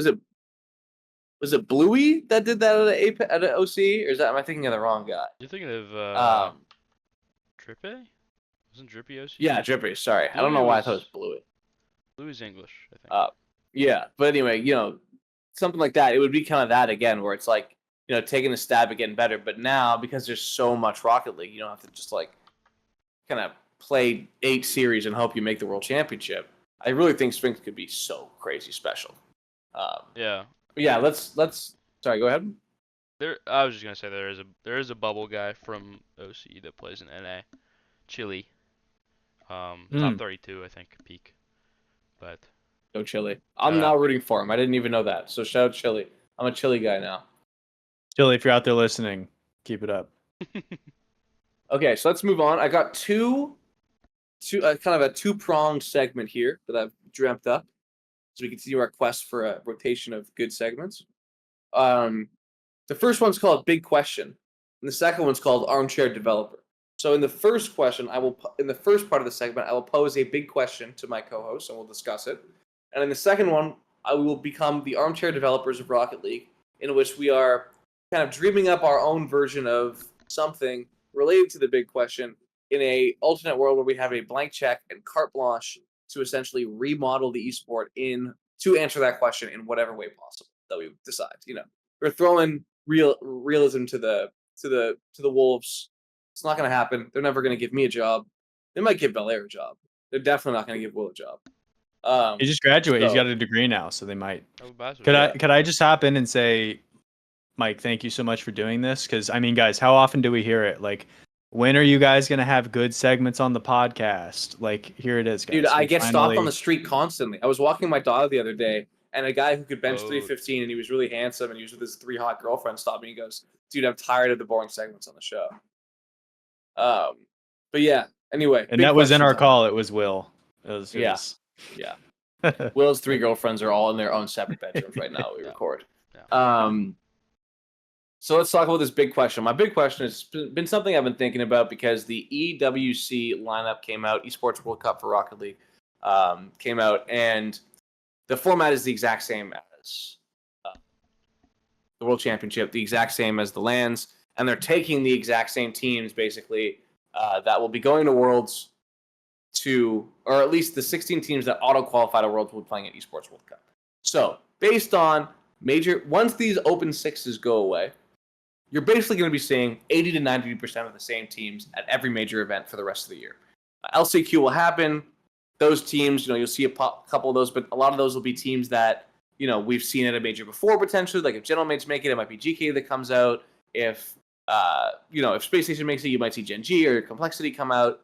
was it Bluey that did that at an OC, or am I thinking of the wrong guy? You're thinking of Drippy? Wasn't Drippy OC? Yeah, Drippy. Sorry, I don't know why I thought it was Bluey. Bluey's English, I think. Yeah, but anyway, something like that. It would be kind of that again, where it's like taking a stab at getting better. But now, because there's so much Rocket League, you don't have to just like kind of play 8 series and hope you make the World Championship. I really think Sphinx could be so crazy special. Yeah. Yeah. Let's. Sorry, go ahead. I was just gonna say there is a bubble guy from OC that plays in NA, Chile. Top 32, I think, peak. But go Chile. I'm now rooting for him. I didn't even know that. So shout out Chile. I'm a Chile guy now. Chile, if you're out there listening, keep it up. Okay, so let's move on. I got two kind of a 2-pronged segment here that I've dreamt up, so we continue our quest for a rotation of good segments. The first one's called Big Question, and the second one's called Armchair Developer. So in the first question, in the first part of the segment, I will pose a big question to my co-host, and we'll discuss it. And in the second one, I will become the armchair developers of Rocket League, in which we are kind of dreaming up our own version of something related to the big question in a alternate world where we have a blank check and carte blanche to essentially remodel the esport to answer that question in whatever way possible that we decide. We're throwing realism to the wolves. It's not going to happen. They're never going to give me a job. They might give Belair a job. They're definitely not going to give Will a job. He just graduated. He's got a degree now, so they might. Could I just hop in and say, Mike, thank you so much for doing this? Because I mean, guys, how often do we hear it? Like, when are you guys going to have good segments on the podcast? Like, here it is, guys. Dude, I get stopped on the street constantly. I was walking my dog the other day, and a guy who could bench 315, and he was really handsome, and he was with his 3 hot girlfriends, stopped me and goes, "Dude, I'm tired of the boring segments on the show." But yeah. Anyway, and that was in our call. It was Will. Yeah. Will's 3 girlfriends are all in their own separate bedrooms right now. We record. Yeah. So let's talk about this big question. My big question has been something I've been thinking about because the EWC lineup came out, Esports World Cup for Rocket League came out, and the format is the exact same as the World Championship, the exact same as the LANs, and they're taking the exact same teams, basically, that will be going to Worlds or at least the 16 teams that auto-qualify to Worlds will be playing at Esports World Cup. So, based on once these open 6s go away, you're basically going to be seeing 80 to 90% of the same teams at every major event for the rest of the year. LCQ will happen. Those teams, you'll see a couple of those, but a lot of those will be teams that, we've seen at a major before, potentially. Like if Gentlemates make it might be GK that comes out. If Space Station makes it, you might see Gen G or Complexity come out.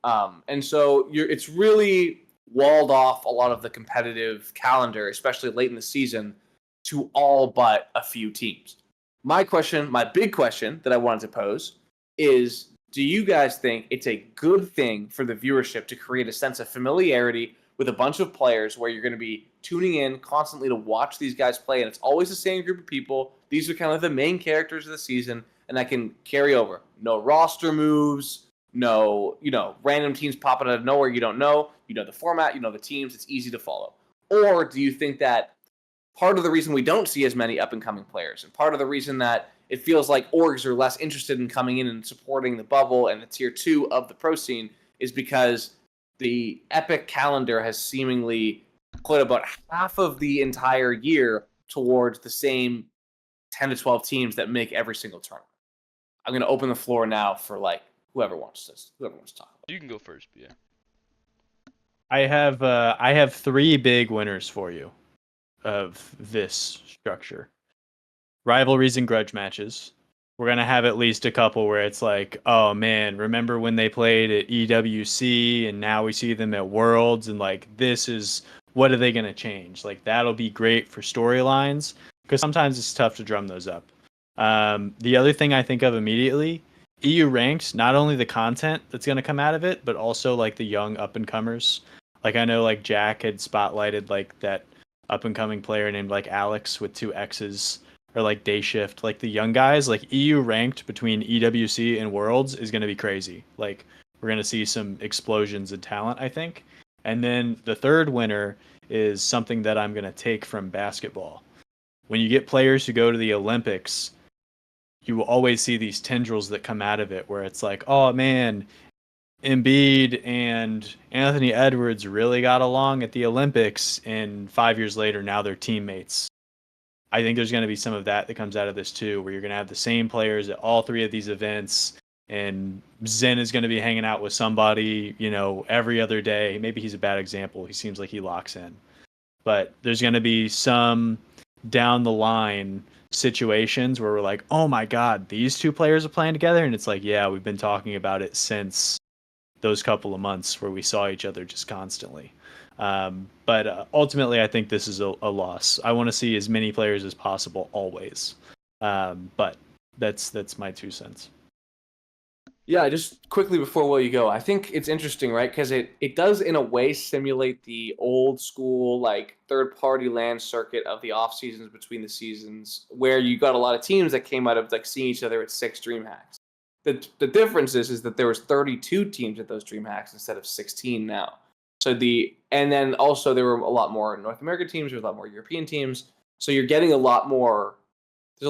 And so it's really walled off a lot of the competitive calendar, especially late in the season, to all but a few teams. My big question that I wanted to pose is, do you guys think it's a good thing for the viewership to create a sense of familiarity with a bunch of players where you're going to be tuning in constantly to watch these guys play, and it's always the same group of people? These are kind of the main characters of the season, and that can carry over. No roster moves, no, random teams popping out of nowhere you don't know. You know the format, you know the teams, it's easy to follow. Or do you think that part of the reason we don't see as many up and coming players, and part of the reason that it feels like orgs are less interested in coming in and supporting the bubble and the tier 2 of the pro scene is because the Epic calendar has seemingly put about half of the entire year towards the same 10 to 12 teams that make every single tournament. I'm going to open the floor now for like whoever wants to talk. You can go first, yeah. I have 3 big winners for you of this structure. Rivalries and grudge matches. We're going to have at least a couple where it's like, oh man, remember when they played at EWC and now we see them at Worlds, and like, this is, what are they going to change? Like, that'll be great for storylines, because sometimes it's tough to drum those up. The other thing I think of immediately, EU ranks, not only the content that's going to come out of it, but also like the young up and comers. Like, I know like Jack had spotlighted like that up and coming player named like Alex with 2 X's, or like Day Shift, like the young guys. Like, EU ranked between EWC and Worlds is going to be crazy. Like, we're going to see some explosions in talent, I think. And then the third winner is something that I'm going to take from basketball. When you get players who go to the Olympics, you will always see these tendrils that come out of it where it's like, oh man, Embiid and Anthony Edwards really got along at the Olympics, and 5 years later, now they're teammates. I think there's going to be some of that comes out of this too, where you're going to have the same players at all 3 of these events, and Zen is going to be hanging out with somebody, every other day. Maybe he's a bad example. He seems like he locks in. But there's going to be some down the line situations where we're like, oh my God, these 2 players are playing together. And it's like, yeah, we've been talking about it since those couple of months where we saw each other just constantly. But ultimately, I think this is a loss. I want to see as many players as possible always. But that's my 2 cents. Yeah, just quickly before Will you go, I think it's interesting, right? Because it does in a way simulate the old school like third-party LAN circuit of the off seasons between the seasons, where you got a lot of teams that came out of like seeing each other at 6 DreamHacks. The difference is that there was 32 teams at those DreamHacks instead of 16 now. And then also there were a lot more North American teams, there were a lot more European teams. So you're getting there's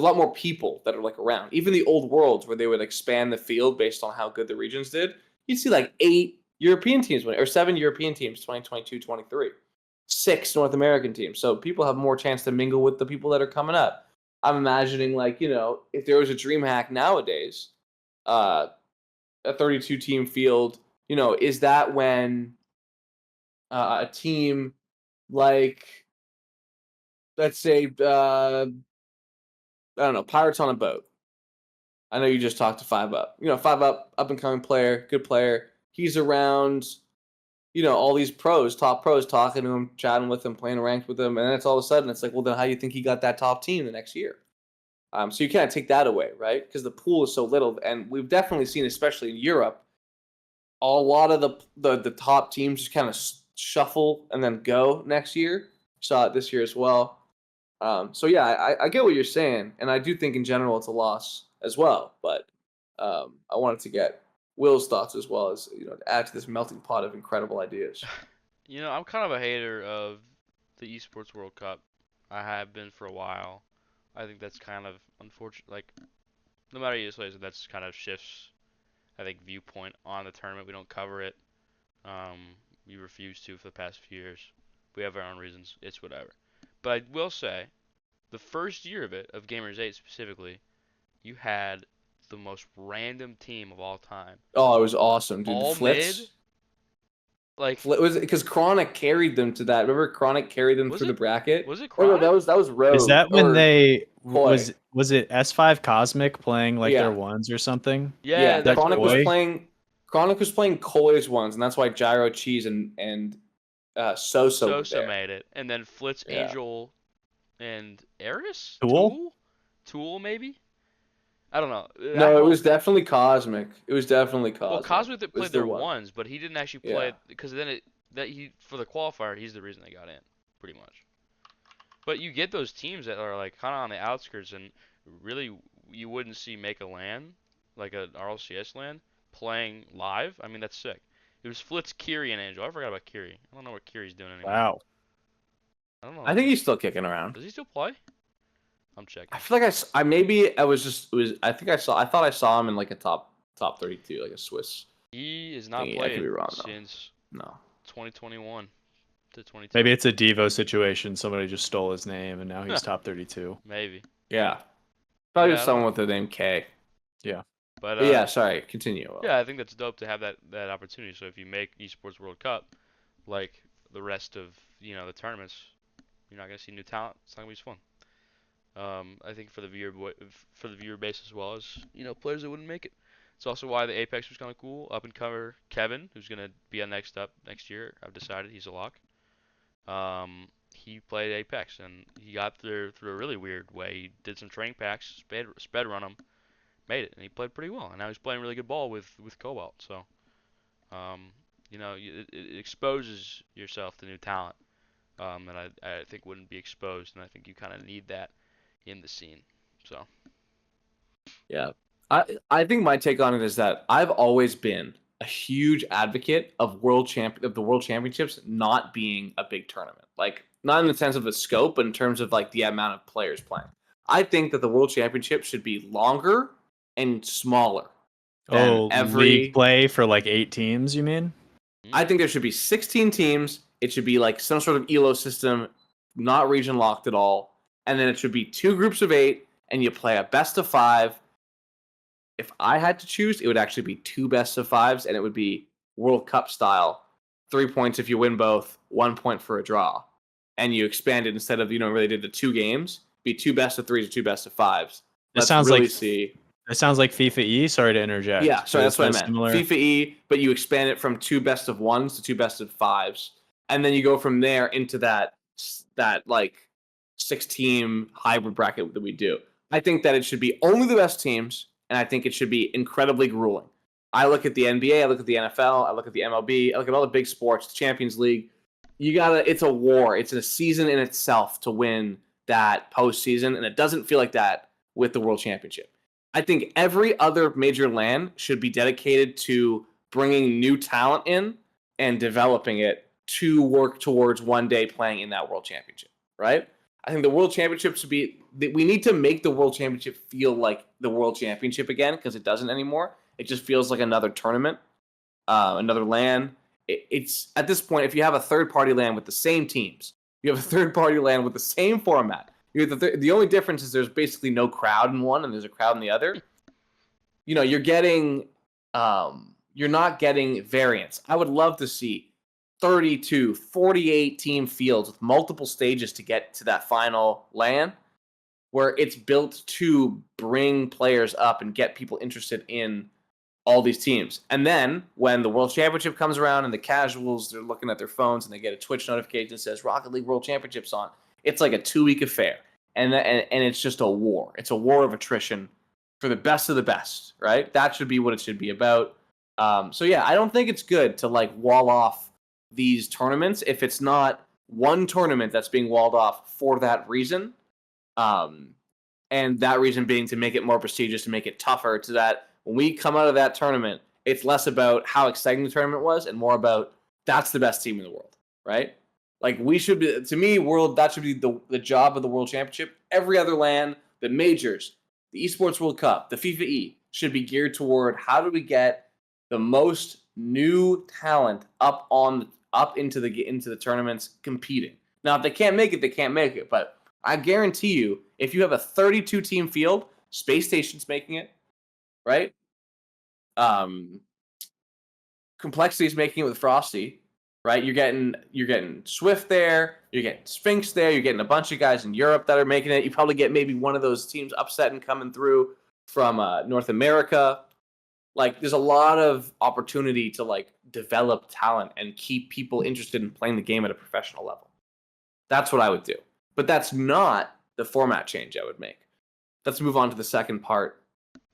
a lot more people that are like around. Even the old Worlds where they would expand the field based on how good the regions did, you'd see like 8 European teams win, or 7 European teams, 2022-23, 6 North American teams. So people have more chance to mingle with the people that are coming up. I'm imagining like, if there was a DreamHack nowadays, a 32 team field, is that when a team like, let's say, I don't know, Pirates on a Boat. I know you just talked to 5UP. 5UP, up and coming player, good player. He's around, all these top pros, talking to him, chatting with him, playing ranked with him, and then it's all of a sudden it's like, well, then how do you think he got that top team the next year? So you can't take that away, right? Because the pool is so little, and we've definitely seen, especially in Europe, a lot of the top teams just kind of shuffle and then go next year. Saw it this year as well. So yeah, I get what you're saying, and I do think in general it's a loss as well. But I wanted to get Will's thoughts as well as to add to this melting pot of incredible ideas. I'm kind of a hater of the Esports World Cup. I have been for a while. I think that's kind of unfortunate. Like, no matter how you that's kind of shifts, I think, viewpoint on the tournament. We don't cover it. We refuse to for the past few years. We have our own reasons. It's whatever. But I will say, the first year of it, of Gamers 8 specifically, you had the most random team of all time. Oh, it was awesome, dude. All Flits. mid. Like, was it because Chronic carried them to that? Remember, Chronic carried them through the bracket. Was it Oh, no, Chronic? that was Rogue. Is that when they Koi. was it S5 Cosmic playing like Yeah. their ones or something? Yeah, that's Chronic what was it playing. Chronic was playing Koi's ones, and that's why Gyro Cheese and Sosa were there. made it, and then Flitz, Yeah. Angel, and Eris? Tool? Tool, maybe? I don't know. No, it was definitely Cosmic. Well, Cosmic that was played the their one. ones, but he didn't actually play it because then for the qualifier, he's the reason they got in, pretty much. But you get those teams that are like kind of on the outskirts, and really you wouldn't see make a LAN, like an RLCS LAN, playing live. I mean, that's sick. It was Flitz, Kiri, and Angel. I forgot about Kiri. I don't know what Kiri's doing anymore. Wow. I don't know. I think he's still kicking around. Does he still play? I'm checking. I feel like I maybe I was just it was I think I thought I saw him in like a top 32, like a Swiss. He is not thingy. I could played be wrong though. since No. 2021 to 22. Maybe it's a Devo situation. Somebody just stole his name, and now he's top 32. Maybe. Yeah. Probably Yeah, just I don't someone with the name K. Yeah. But But yeah, sorry, continue. yeah, I think that's dope to have that opportunity. So if you make Esports World Cup, like the rest of the tournaments, you're not gonna see new talent. It's not gonna be as fun. I think for the viewer base as well as players that wouldn't make it. It's also why the Apex was kind of cool. Up and comer Kevin, who's gonna be on next year. I've decided he's a lock. He played Apex and he got there through a really weird way. He did some training packs, sped run them, made it, and he played pretty well. And now he's playing really good ball with Cobalt. So, it exposes yourself to new talent, and I think wouldn't be exposed, and I think you kind of need that in the scene. So, Yeah. I think my take on it is that I've always been a huge advocate of the World Championships not being a big tournament. Like not in the sense of the scope, but in terms of like the amount of players playing. I think that the World Championship should be longer and smaller. League play for like 8 teams, you mean? I think there should be 16 teams. It should be like some sort of ELO system, not region locked at all. And then it should be 2 groups of 8, and you play a best of 5. If I had to choose, it would actually be 2 best of 5s, and it would be World Cup style. 3 points if you win both, 1 point for a draw. And you expand it instead of, really did the 2 games, be 2 best of 3s or 2 best of 5s. It sounds like FIFA E. Sorry to interject. Yeah, sorry, that's what I meant. Similar? FIFA E, but you expand it from 2 best of 1s to 2 best of 5s. And then you go from there into that like 6-team hybrid bracket that we do. I think that it should be only the best teams, and I think it should be incredibly grueling. I look at the NBA, I look at the NFL, I look at the MLB, I look at all the big sports, the Champions League. It's a war. It's a season in itself to win that postseason, and it doesn't feel like that with the World Championship. I think every other major LAN should be dedicated to bringing new talent in and developing it to work towards one day playing in that World Championship, right? I think the World Championship should be, we need to make the World Championship feel like the World Championship again, because it doesn't anymore. It just feels like another tournament, another LAN. It's at this point, if you have a third-party LAN with the same teams, you have a third-party LAN with the same format. The only difference is there's basically no crowd in one and there's a crowd in the other. You're not getting variance. I would love to see 32, 48 team fields with multiple stages to get to that final LAN where it's built to bring players up and get people interested in all these teams. And then when the World Championship comes around and the casuals, they're looking at their phones and they get a Twitch notification that says Rocket League World Championship's on. It's like a 2-week affair. And it's just a war. It's a war of attrition for the best of the best, right? That should be what it should be about. So yeah, I don't think it's good to like wall off these tournaments if it's not one tournament that's being walled off for that reason. And that reason being to make it more prestigious, to make it tougher, to that when we come out of that tournament, it's less about how exciting the tournament was and more about that's the best team in the world, right? Like we should be, to me, that should be the job of the World Championship. Every other LAN, the majors, the Esports World Cup, the FIFA E should be geared toward how do we get the most new talent up into the tournaments competing. Now, if they can't make it, they can't make it. But I guarantee you, if you have a 32-team field, Space Station's making it, right? Complexity's making it with Frosty, right? You're getting Swift there, you're getting Sphinx there, you're getting a bunch of guys in Europe that are making it. You probably get maybe one of those teams upset and coming through from North America. Like, there's a lot of opportunity to like develop talent and keep people interested in playing the game at a professional level. That's what I would do. But that's not the format change I would make. Let's move on to the second part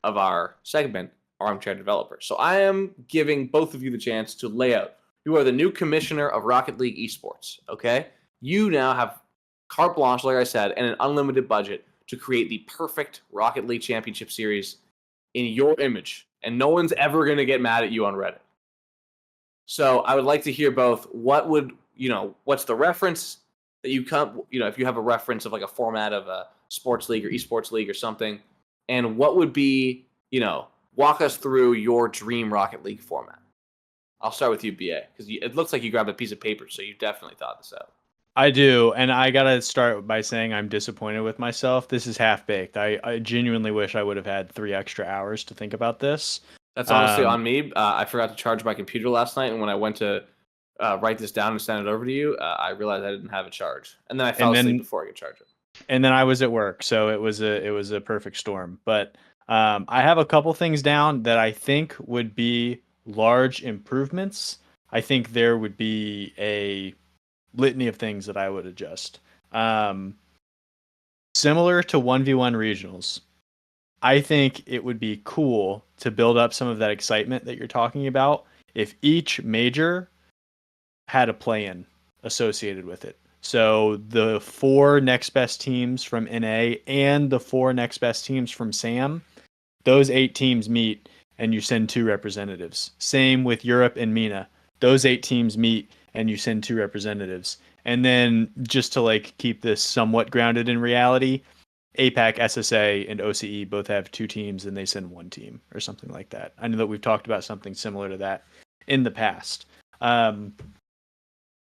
of our segment, Armchair Developer. So I am giving both of you the chance to lay out. You are the new commissioner of Rocket League Esports, okay? You now have carte blanche, like I said, and an unlimited budget to create the perfect Rocket League Championship Series in your image. And no one's ever going to get mad at you on Reddit. So I would like to hear both what's the reference that you come, if you have a reference of like a format of a sports league or esports league or something, and what would be, walk us through your dream Rocket League format. I'll start with you, BA, because it looks like you grabbed a piece of paper, so you definitely thought this out. I do, and I gotta start by saying I'm disappointed with myself. This is half baked. I genuinely wish I would have had 3 extra hours to think about this. That's honestly on me. I forgot to charge my computer last night, and when I went to write this down and send it over to you, I realized I didn't have a charge, and then I fell asleep before I could charge it. And then I was at work, so it was a perfect storm. But I have a couple things down that I think would be large improvements. I think there would be a litany of things that I would adjust. Similar to 1v1 regionals, I think it would be cool to build up some of that excitement that you're talking about if each major had a play-in associated with it. So the 4 next best teams from NA and the 4 next best teams from SAM, those 8 teams meet and you send 2 representatives. Same with Europe and MENA. Those 8 teams meet and you send 2 representatives. And then just to like keep this somewhat grounded in reality, APAC, SSA, and OCE both have 2 teams and they send 1 team or something like that. I know that we've talked about something similar to that in the past.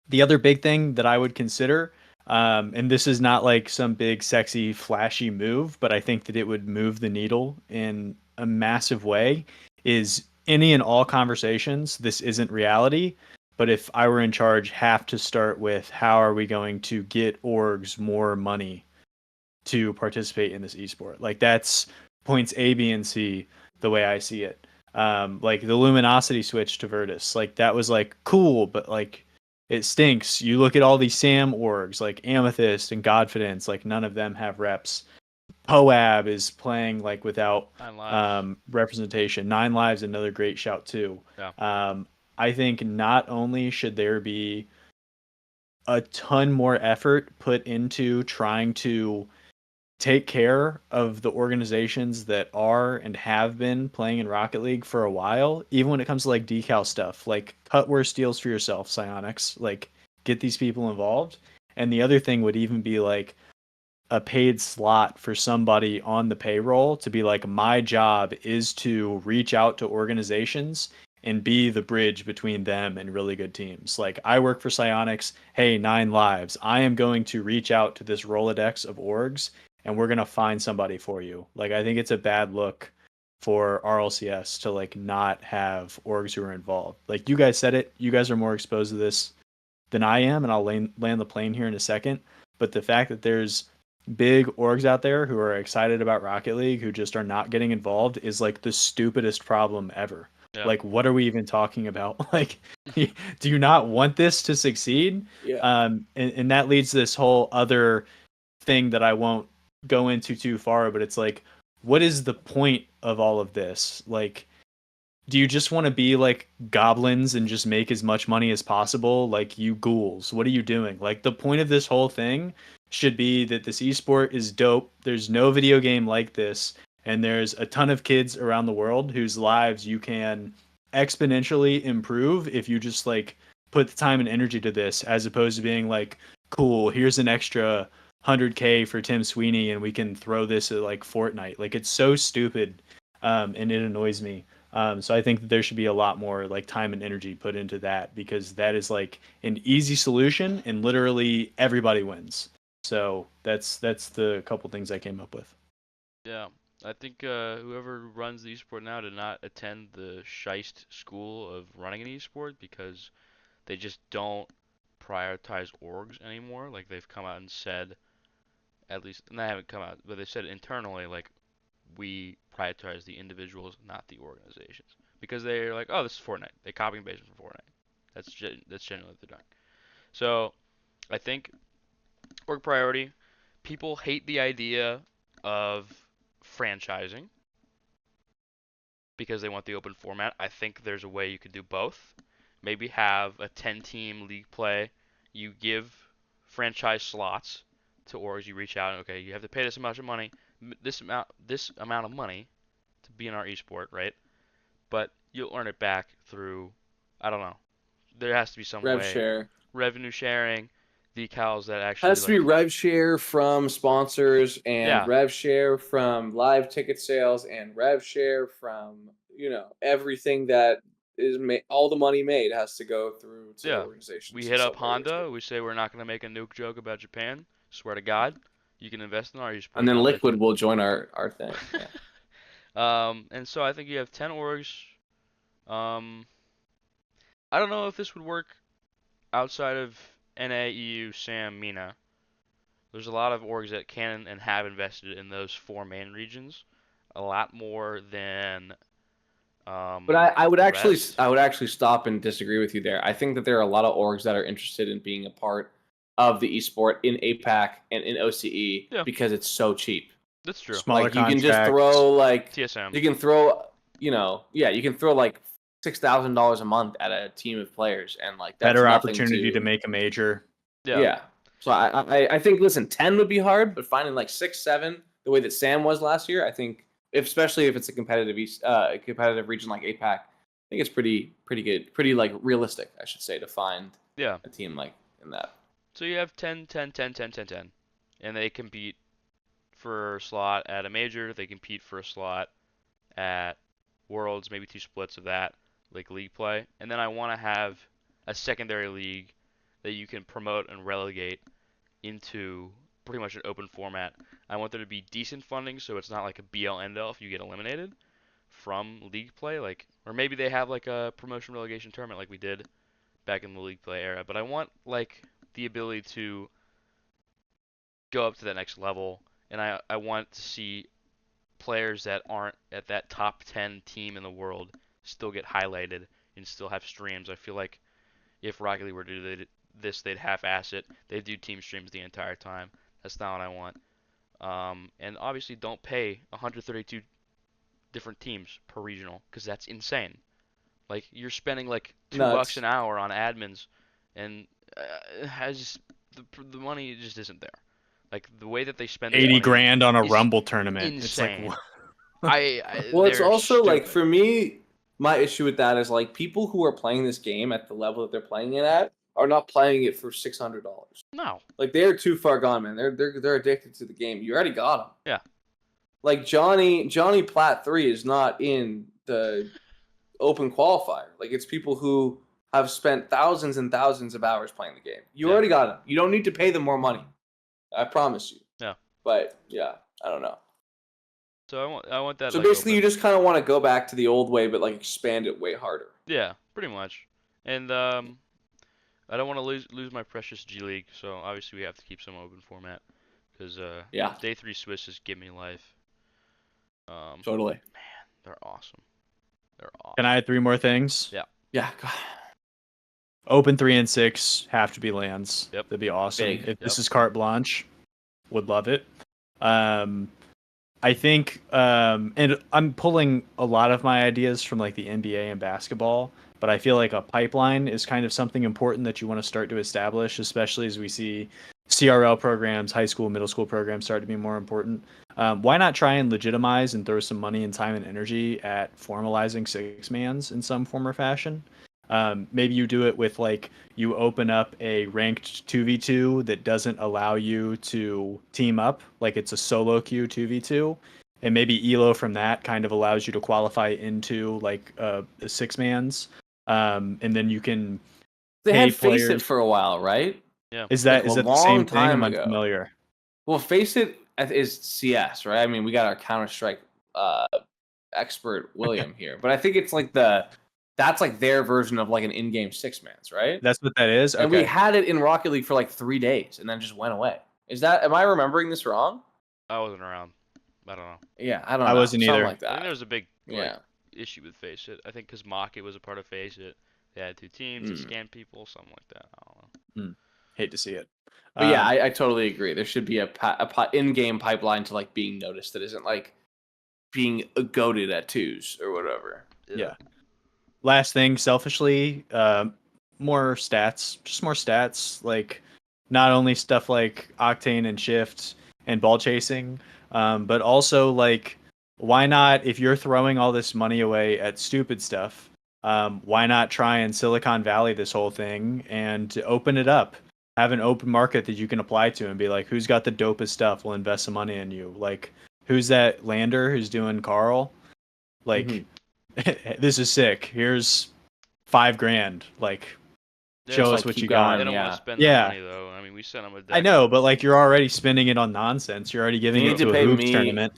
The other big thing that I would consider, and this is not like some big, sexy, flashy move, but I think that it would move the needle in a massive way, is any and all conversations. This isn't reality, but if I were in charge, have to start with how are we going to get orgs more money to participate in this esport? Like that's points A, B, and C the way I see it. Like the Luminosity switch to Virtus, like that was like cool, but like it stinks. You look at all these SAM orgs like Amethyst and Godfidence, like none of them have reps. Poab is playing like without representation. 9 Lives, another great shout too. Yeah. I think not only should there be a ton more effort put into trying to take care of the organizations that are and have been playing in Rocket League for a while, even when it comes to like decal stuff, like cut worse deals for yourself, Psyonix, like get these people involved. And the other thing would even be like a paid slot for somebody on the payroll to be like, my job is to reach out to organizations and be the bridge between them and really good teams. Like I work for Psyonix. Hey, 9 Lives. I am going to reach out to this Rolodex of orgs and we're going to find somebody for you. Like, I think it's a bad look for RLCS to like not have orgs who are involved. Like you guys said it, you guys are more exposed to this than I am, and I'll land the plane here in a second. But the fact that there's big orgs out there who are excited about Rocket League who just are not getting involved is like the stupidest problem ever. Yeah. Like, what are we even talking about? Like, do you not want this to succeed? Yeah. And that leads to this whole other thing that I won't go into too far, but it's like, what is the point of all of this? Like, do you just want to be like goblins and just make as much money as possible? Like, you ghouls, what are you doing? Like, the point of this whole thing should be that this esport is dope. There's no video game like this, and there's a ton of kids around the world whose lives you can exponentially improve if you just like put the time and energy to this, as opposed to being like, cool, here's an extra 100K for Tim Sweeney and we can throw this at like Fortnite. Like, it's so stupid, and it annoys me. So I think that there should be a lot more like time and energy put into that, because that is like an easy solution and literally everybody wins. So that's the couple things I came up with. Yeah, I think whoever runs the esport now did not attend the Scheist school of running an esport, because they just don't prioritize orgs anymore. Like they've come out and said, at least, and they haven't come out, but they said internally, like, we prioritize the individuals, not the organizations, because they're like, oh, this is Fortnite. They copy and paste from Fortnite. That's generally what they're doing. So I think org priority. People hate the idea of franchising because they want the open format. I think there's a way you could do both. Maybe have a 10-team league play. You give franchise slots to orgs. You reach out and, okay, you have to pay this amount of money, this amount of money to be in our esport, right? But you'll earn it back through, I don't know. There has to be some way. Revenue sharing. decals that actually Has to be rev share from sponsors and Yeah. rev share from live ticket sales and rev share from everything that is all the money made has to go through to the Yeah. organization. We hit up Honda. We say we're not going to make a nuke joke about Japan. Swear to God, you can invest in our esports. And then Liquid will join our thing. Yeah. And so I think you have 10 orgs. I don't know if this would work outside of NA, EU, SAM, MENA. There's a lot of orgs that can and have invested in those 4 main regions, a lot more than. But I would the actually rest. I would actually stop and disagree with you there. I think that there are a lot of orgs that are interested in being a part of the esport in APAC and in OCE because it's so cheap. That's true. Smaller Like you can just contracts. throw like TSM. you can throw you can throw like $6,000 a month at a team of players and like that's better nothing opportunity to make a major. Yeah. So I think listen, 10 would be hard, but finding like 6, 7 the way that Sam was last year, I think especially if it's a competitive region like APAC, I think it's pretty good, pretty like realistic, I should say, to find a team like in that. So you have 10, 10, 10, 10, 10, 10, and they compete for a slot at a major. They compete for a slot at Worlds, maybe 2 splits of that, like league play. And then I want to have a secondary league that you can promote and relegate into pretty much an open format. I want there to be decent funding, so it's not like a BL end-all if you get eliminated from league play, or maybe they have like a promotion relegation tournament like we did back in the league play era. But I want like the ability to go up to that next level, and I want to see players that aren't at that top 10 team in the world still get highlighted and still have streams. I feel like if Rocket League were to do this, they'd half-ass it. They'd do team streams the entire time. That's not what I want. And obviously don't pay 132 different teams per regional because that's insane. Like you're spending like $2 an hour on admins, and the money just isn't there. Like the way that they spend 80 grand on a is Rumble tournament. insane. It's like well, it's also stupid. like for me, my issue with that is like people who are playing this game at the level that they're playing it at are not playing it for $600. No. Like they're too far gone, man. They're addicted to the game. You already got them. Yeah. Like Johnny Plat 3 is not in the open qualifier. Like it's people who have spent thousands and thousands of hours playing the game. You already got them. You don't need to pay them more money. I promise you. Yeah. But yeah, I don't know. So I want that. So like, basically, open. you just kind of want to go back to the old way, but like expand it way harder. Yeah, pretty much. And I don't want to lose my precious G League, so obviously we have to keep some open format because Day 3 Swisses give me life. Totally. Man, they're awesome. They're awesome. Can I add 3 more things? Yeah. Yeah. Open 3 and 6 have to be lands. Yep. That'd be awesome. Big. If this is carte blanche, would love it. I think, and I'm pulling a lot of my ideas from like the NBA and basketball, but I feel like a pipeline is kind of something important that you want to start to establish, especially as we see CRL programs, high school, middle school programs start to be more important. Why not try and legitimize and throw some money and time and energy at formalizing 6-mans in some form or fashion? Maybe you do it with like you open up a ranked 2v2 that doesn't allow you to team up, like it's a solo queue 2v2, and maybe Elo from that kind of allows you to qualify into like the 6-mans, and then you can. They had players. Face It for a while, right? Yeah. Is that Like, the same thing? time I'm ago. unfamiliar. Well, Face It is CS, right? I mean, we got our Counter-Strike expert William here, but I think it's like that's like their version of like an in-game 6-mans, right? That's what that is. Okay. And we had it in Rocket League for like 3 days and then just went away. Am I remembering this wrong? I wasn't around. I don't know. Yeah, I don't know. I wasn't Something either. like that. I think there was a big issue with Face It. I think because Mocket was a part of Face It. They had 2 teams to scan people, something like that. I don't know. Hate to see it. But yeah, I totally agree. There should be a in-game pipeline to like being noticed that isn't like being goated at 2s or whatever. Yeah. Last thing, selfishly, more stats. Just more stats. Like not only stuff like Octane and Shift and ball chasing, but also like why not, if you're throwing all this money away at stupid stuff, why not try and Silicon Valley this whole thing and open it up? have an open market that you can apply to and be like, who's got the dopest stuff? We'll invest some money in you. Like, who's that Lander who's doing Carl? Like, this is sick. Here's $5,000. Like, show us what you got. They don't want to spend Yeah. that money though. I mean, we sent them a deck. I know, but like you're already spending it on nonsense. You're already giving it to a hoops tournament.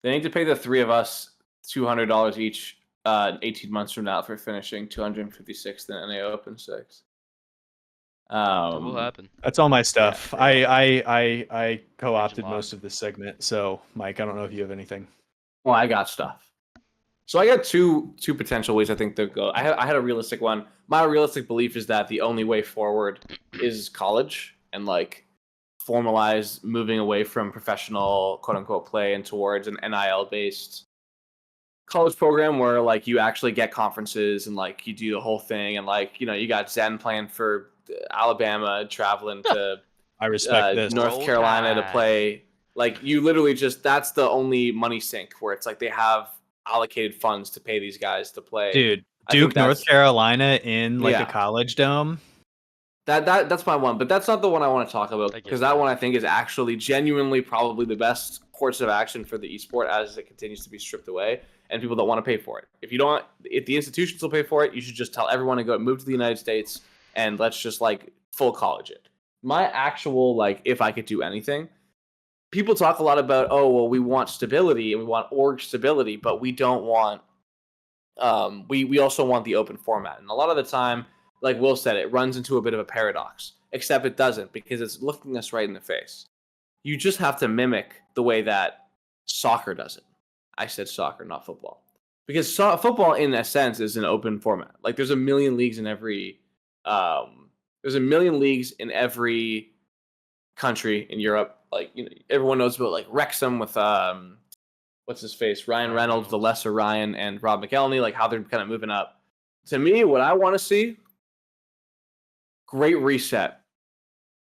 They need to pay the three of us $200 each 18 months from now for finishing 256th in NA Open 6. That will happen. That's all my stuff. Yeah. I co-opted most of this segment. So, Mike, I don't know if you have anything. Well, I got stuff. So I got two potential ways I think they'll go. I had a realistic one. My realistic belief is that the only way forward is college and like formalize moving away from professional quote unquote play and towards an NIL based college program where like you actually get conferences and like you do the whole thing and like, you know, you got Zen playing for Alabama, traveling to I respect this. North Carolina to play. Like you literally just, that's the only money sink where it's like they have allocated funds to pay these guys to play. Dude, Duke, North Carolina in like a college dome. That's my one, but that's not the one I want to talk about because that one I think is actually genuinely probably the best course of action for the esport as it continues to be stripped away and people don't want to pay for it. If the institutions will pay for it, you should just tell everyone to go move to the United States and let's just like full college it. My actual like if I could do anything, people talk a lot about, oh, well, we want stability and we want org stability, but we don't want we also want the open format. And a lot of the time, like Will said, it runs into a bit of a paradox, except it doesn't because it's looking us right in the face. You just have to mimic the way that soccer does it. I said soccer, not football. Because football, in a sense, is an open format. Like there's a million leagues in every country in Europe. Like, you know, everyone knows about like Wrexham with what's his face, Ryan Reynolds, the lesser Ryan, and Rob McElhenney, like how they're kind of moving up. To me, what I want to see, great reset.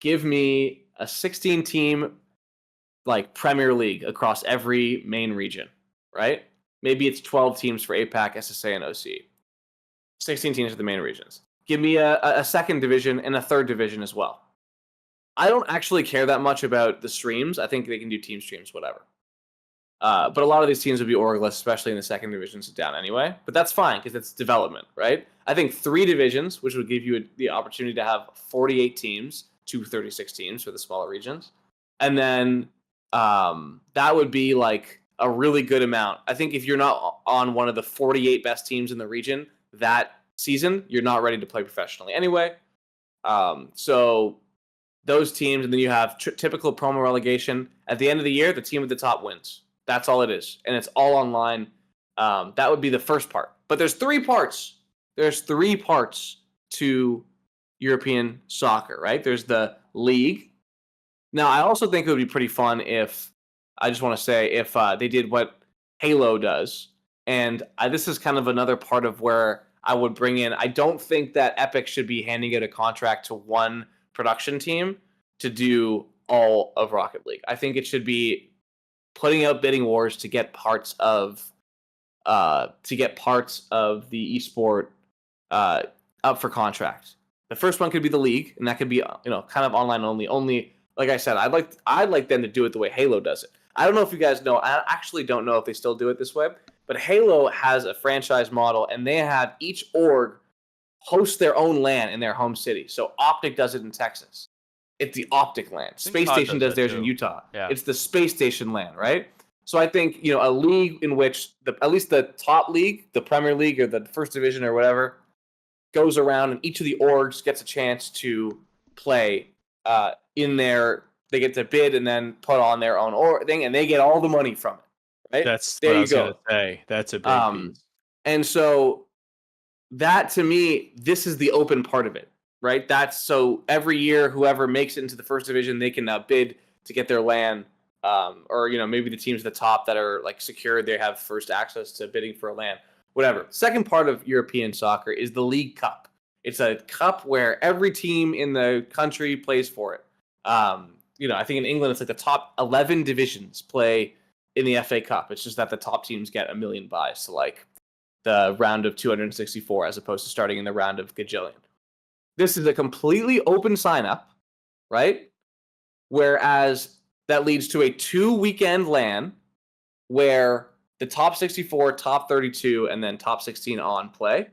Give me a 16-team like Premier League across every main region, right? Maybe it's 12 teams for APAC, SSA, and OC. 16 teams for the main regions. Give me a second division and a third division as well. I don't actually care that much about the streams. I think they can do team streams, whatever. But a lot of these teams would be orgless, especially in the second divisions down anyway. But that's fine because it's development, right? I think 3 divisions, which would give you the opportunity to have 48 teams to 36 teams for the smaller regions. And then that would be like a really good amount. I think if you're not on one of the 48 best teams in the region that season, you're not ready to play professionally anyway. So those teams, and then you have typical promo relegation. At the end of the year, the team at the top wins. That's all it is. And it's all online. That would be the first part. But there's 3 parts. There's 3 parts to European soccer, right? There's the league. Now, I also think it would be pretty fun if they did what Halo does. And this is kind of another part of where I would bring in. I don't think that Epic should be handing out a contract to one production team to do all of Rocket League. I think it should be putting out bidding wars to get parts of the esport up for contract. The first one could be the league, and that could be kind of online only. Only, like I said, I'd like them to do it the way Halo does it. I don't know if you guys know. I actually don't know if they still do it this way, but Halo has a franchise model, and they have each org host their own LAN in their home city. So Optic does it in Texas. It's the Optic LAN. Space Station does theirs in Utah. Yeah. It's the Space Station LAN, right? So I think, a league in which at least the top league, the Premier League or the first division or whatever, goes around and each of the orgs gets a chance to play in their. They get to bid and then put on their own thing, and they get all the money from it. Right? That's there what I was going to say. That's a big piece. And so that, to me, this is the open part of it, right? That's so every year, whoever makes it into the first division, they can bid to get their LAN, or maybe the teams at the top that are like secured, they have first access to bidding for a LAN, whatever. Second part of European soccer is the League Cup. It's a cup where every team in the country plays for it. I think in England it's like the top 11 divisions play in the FA Cup. It's just that the top teams get 1 million buys, so like the round of 264 as opposed to starting in the round of gajillion. This is a completely open sign up. right? Whereas that leads to a 2-weekend LAN where the top 64, top 32, and then top 16 on play,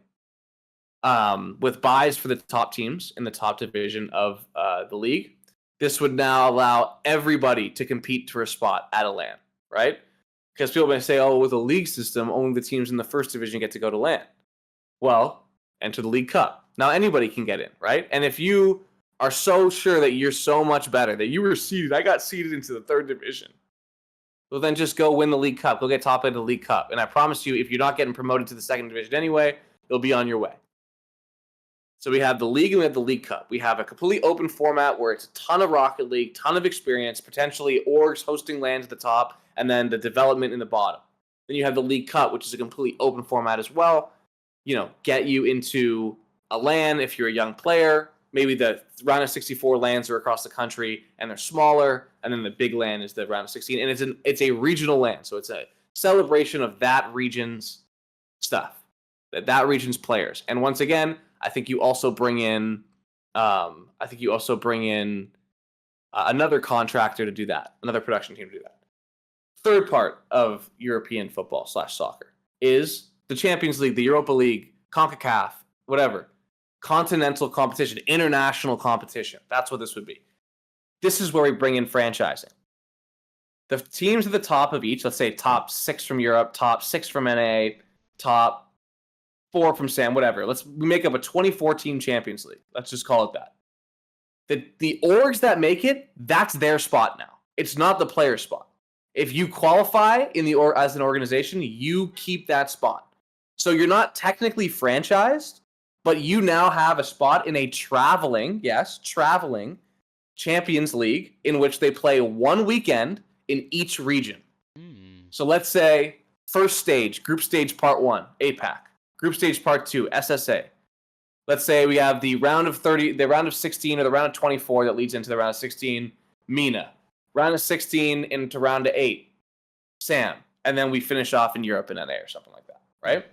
with buys for the top teams in the top division of the league. This would now allow everybody to compete for a spot at a LAN, right? Because people may say, oh, with a league system, only the teams in the first division get to go to LAN. Well, enter the League Cup. Now anybody can get in, right? And if you are so sure that you're so much better, that you were seeded, I got seeded into the third division, well, then just go win the League Cup. Go get top eight of the League Cup. And I promise you, if you're not getting promoted to the second division anyway, you'll be on your way. So we have the league and we have the League Cup. We have a completely open format where it's a ton of Rocket League, ton of experience, potentially orgs hosting lands at the top, and then the development in the bottom. Then you have the League Cup, which is a completely open format as well. Get you into a LAN if you're a young player. Maybe the round of 64 LANs are across the country and they're smaller, and then the big LAN is the round of 16, and it's a regional LAN, so it's a celebration of that region's stuff, that region's players. And once again, I think you also bring in, another contractor to do that, another production team to do that. Third part of European football/soccer is the Champions League, the Europa League, CONCACAF, whatever. Continental competition, international competition. That's what this would be. This is where we bring in franchising. The teams at the top of each, let's say top 6 from Europe, top 6 from NA, top 4 from SAM, whatever. We make up a 24-team Champions League. Let's just call it that. The orgs that make it, that's their spot now. It's not the player spot. If you qualify as an organization, you keep that spot. So you're not technically franchised, but you now have a spot in a traveling Champions League in which they play one weekend in each region. So let's say first stage, group stage part 1, APAC. Group stage part 2, SSA. Let's say we have the round of 30, the round of 16, or the round of 24 that leads into the round of 16, MENA. Round of 16 into round of 8, SAM. And then we finish off in Europe and NA or something like that, right?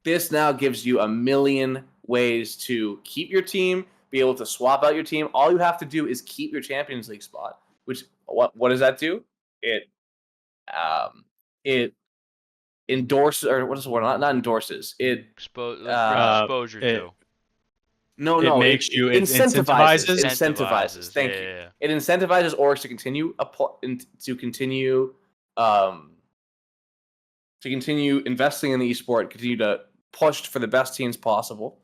This now gives you a million ways to keep your team, be able to swap out your team. All you have to do is keep your Champions League spot. Which what does that do? It endorses, or what is the word? Not endorses. It exposure to. No, it makes you incentivizes. Incentivizes. Thank you. Yeah. It incentivizes orgs to continue investing in the esport, continue to push for the best teams possible.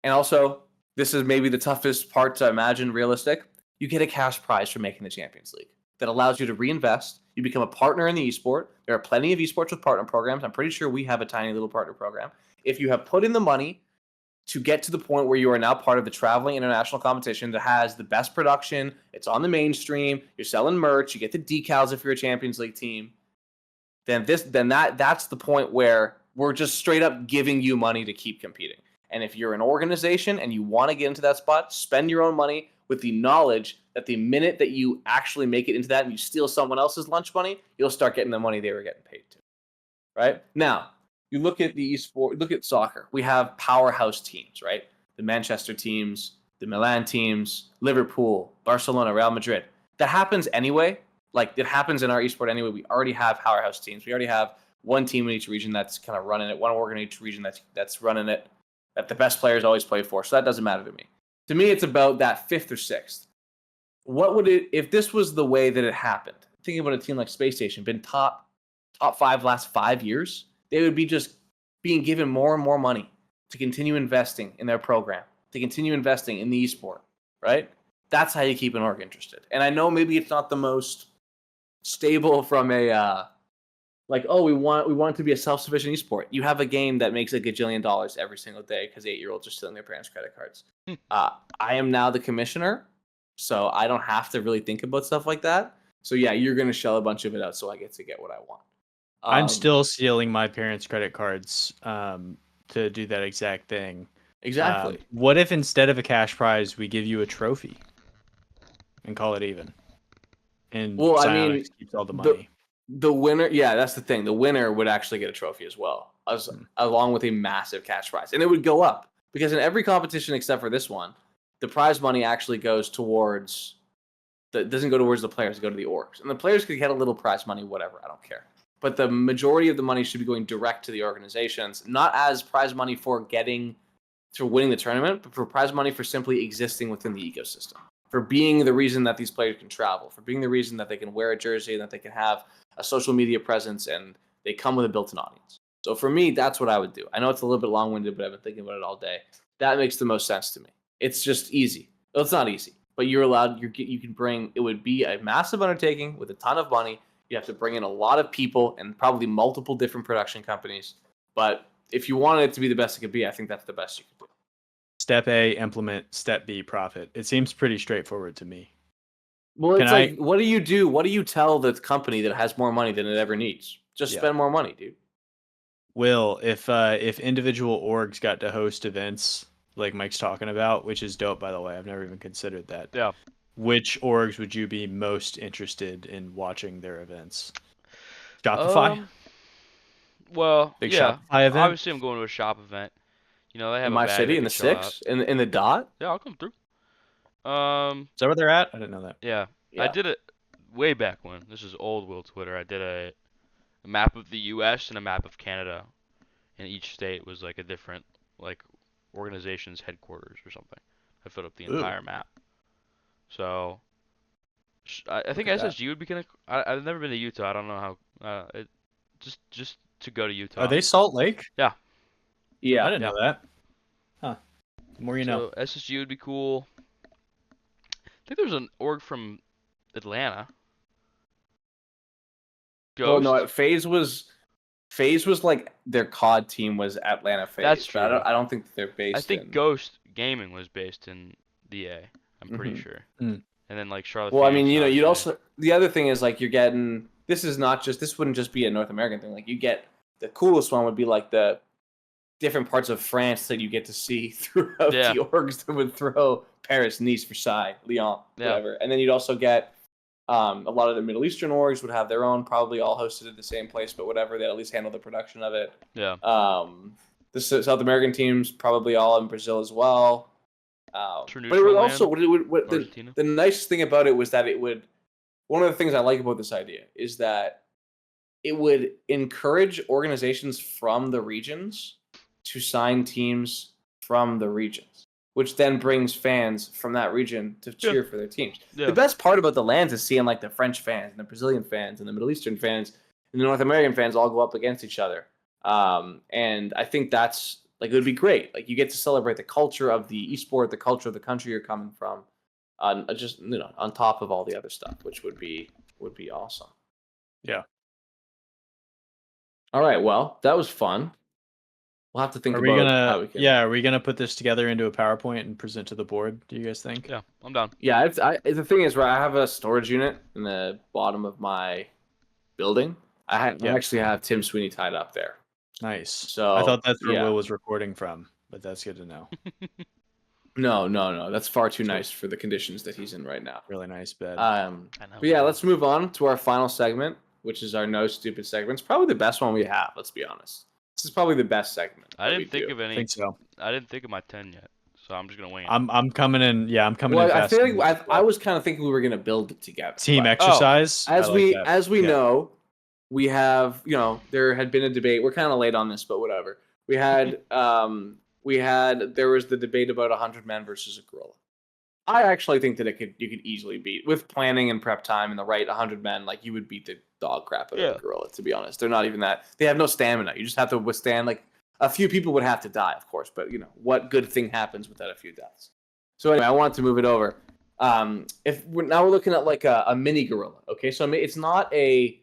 And also, this is maybe the toughest part to imagine realistic. You get a cash prize for making the Champions League that allows you to reinvest. You become a partner in the esport. There are plenty of esports with partner programs. I'm pretty sure we have a tiny little partner program. If you have put in the money to get to the point where you are now part of the traveling international competition that has the best production, it's on the mainstream, you're selling merch, you get the decals if you're a Champions League team, that's the point where we're just straight up giving you money to keep competing. And if you're an organization and you want to get into that spot, spend your own money with the knowledge that the minute that you actually make it into that and you steal someone else's lunch money, you'll start getting the money they were getting paid to. Right? Now, you look at the esport, look at soccer. We have powerhouse teams, right? The Manchester teams, the Milan teams, Liverpool, Barcelona, Real Madrid. That happens anyway. Like, it happens in our esport anyway. We already have powerhouse teams. We already have one team in each region that's kind of running it, one org in each region that's running it, that the best players always play for. So that doesn't matter to me. To me, it's about that 5th or 6th. What would it, if this was the way that it happened? Thinking about a team like Space Station, been top 5 last 5 years, they would be just being given more and more money to continue investing in their program, to continue investing in the esport, right? That's how you keep an org interested. And I know maybe it's not the most stable from a we want it to be a self-sufficient esport. You have a game that makes $1 gajillion every single day because 8-year-olds are stealing their parents' credit cards. I am now the commissioner, so I don't have to really think about stuff like that. So yeah, you're going to shell a bunch of it out so I get to get what I want. I'm still stealing my parents' credit cards to do that exact thing. Exactly. What if instead of a cash prize, we give you a trophy and call it even? And Psionics keeps all the money. The winner, yeah, that's the thing. The winner would actually get a trophy as well, along with a massive cash prize. And it would go up because in every competition except for this one, the prize money actually goes towards that doesn't go towards the players, go to the orgs. And the players could get a little prize money, whatever, I don't care. But the majority of the money should be going direct to the organizations, not as prize money for winning the tournament, but for prize money for simply existing within the ecosystem, for being the reason that these players can travel, for being the reason that they can wear a jersey and that they can have a social media presence and they come with a built-in audience. So for me, that's what I would do. I know it's a little bit long-winded, but I've been thinking about it all day. That makes the most sense to me. It's just easy. Well, it's not easy, but you're allowed. You can bring. It would be a massive undertaking with a ton of money. You have to bring in a lot of people and probably multiple different production companies. But if you wanted it to be the best it could be, I think that's the best you could do. Step A, implement. Step B, profit. It seems pretty straightforward to me. Well, it's what do you do? What do you tell the company that has more money than it ever needs? Just spend more money, dude. Will, if individual orgs got to host events like Mike's talking about, which is dope, by the way, I've never even considered that. Yeah. Which orgs would you be most interested in watching their events? Shopify? Well, Big yeah. Shopify event? Obviously, I'm going to a shop event. You know, they have In a my bag city, they in can the chill out. 6, in the dot. Yeah, I'll come through. Is that where they're at? I didn't know that. Yeah. Yeah. I did it way back when. This is old Will Twitter. I did a map of the U.S. and a map of Canada, and each state was like a different like organization's headquarters or something. I filled up the entire map. So I think SSG would be kind of. I've never been to Utah. I don't know how. Just to go to Utah. Are they Salt Lake? Yeah. Yeah. I didn't know that. Huh. The more you know. So SSG would be cool. I think there's an org from Atlanta. Ghost. Well, no, FaZe was like their COD team was Atlanta FaZe. That's true. I don't think they're based. I think Ghost Gaming was based in DA. I'm pretty sure. Mm. And then like Charlotte. Well, I Phoenix, mean, you know, you'd obviously. also the other thing is like you're getting. This wouldn't just be a North American thing. Like you get the coolest one would be like the different parts of France that you get to see throughout the orgs that would throw Paris, Nice, Versailles, Lyon, whatever. And then you'd also get a lot of the Middle Eastern orgs would have their own, probably all hosted at the same place, but whatever, they at least handle the production of it. Yeah. The South American teams probably all in Brazil as well. But it would also the nice thing about it was that it would. One of the things I like about this idea is that it would encourage organizations from the regions to sign teams from the regions, which then brings fans from that region to cheer for their teams. The best part about the LANs is seeing like the French fans and the Brazilian fans and the Middle Eastern fans and the North American fans all go up against each other. And I think that's like, it would be great. Like you get to celebrate the culture of the esport, the culture of the country you're coming from, just, you know, on top of all the other stuff, which would be awesome. Yeah. All right. Well, that was fun. We'll have to think about how we can. Yeah, are we gonna put this together into a PowerPoint and present to the board? Do you guys think? Yeah, I'm down. Yeah, the thing is, right, I have a storage unit in the bottom of my building. I actually have Tim Sweeney tied up there. Nice. So I thought that's where Will was recording from, but that's good to know. No. That's far too nice for the conditions that he's in right now. Really nice bed. I know. But yeah, let's move on to our final segment, which is our No Stupid segment. It's probably the best one we have, let's be honest. This is probably the best segment. I didn't think of any. I think so. I didn't think of my 10 yet, so I'm just gonna wing it. I'm coming in. Yeah, I'm coming in. I feel like I was kind of thinking we were gonna build it together. Team exercise. As we know, we have, you know, there had been a debate. We're kind of late on this, but whatever. We had there was the debate about 100 men versus a gorilla. I actually think that you could easily beat, with planning and prep time and the right 100 men. Like you would beat the dog crap out of a gorilla. To be honest, they're not even that. They have no stamina. You just have to withstand. Like a few people would have to die, of course, but you know what good thing happens without a few deaths. So anyway, I wanted to move it over. If we're looking at like a mini gorilla. Okay, so it's not a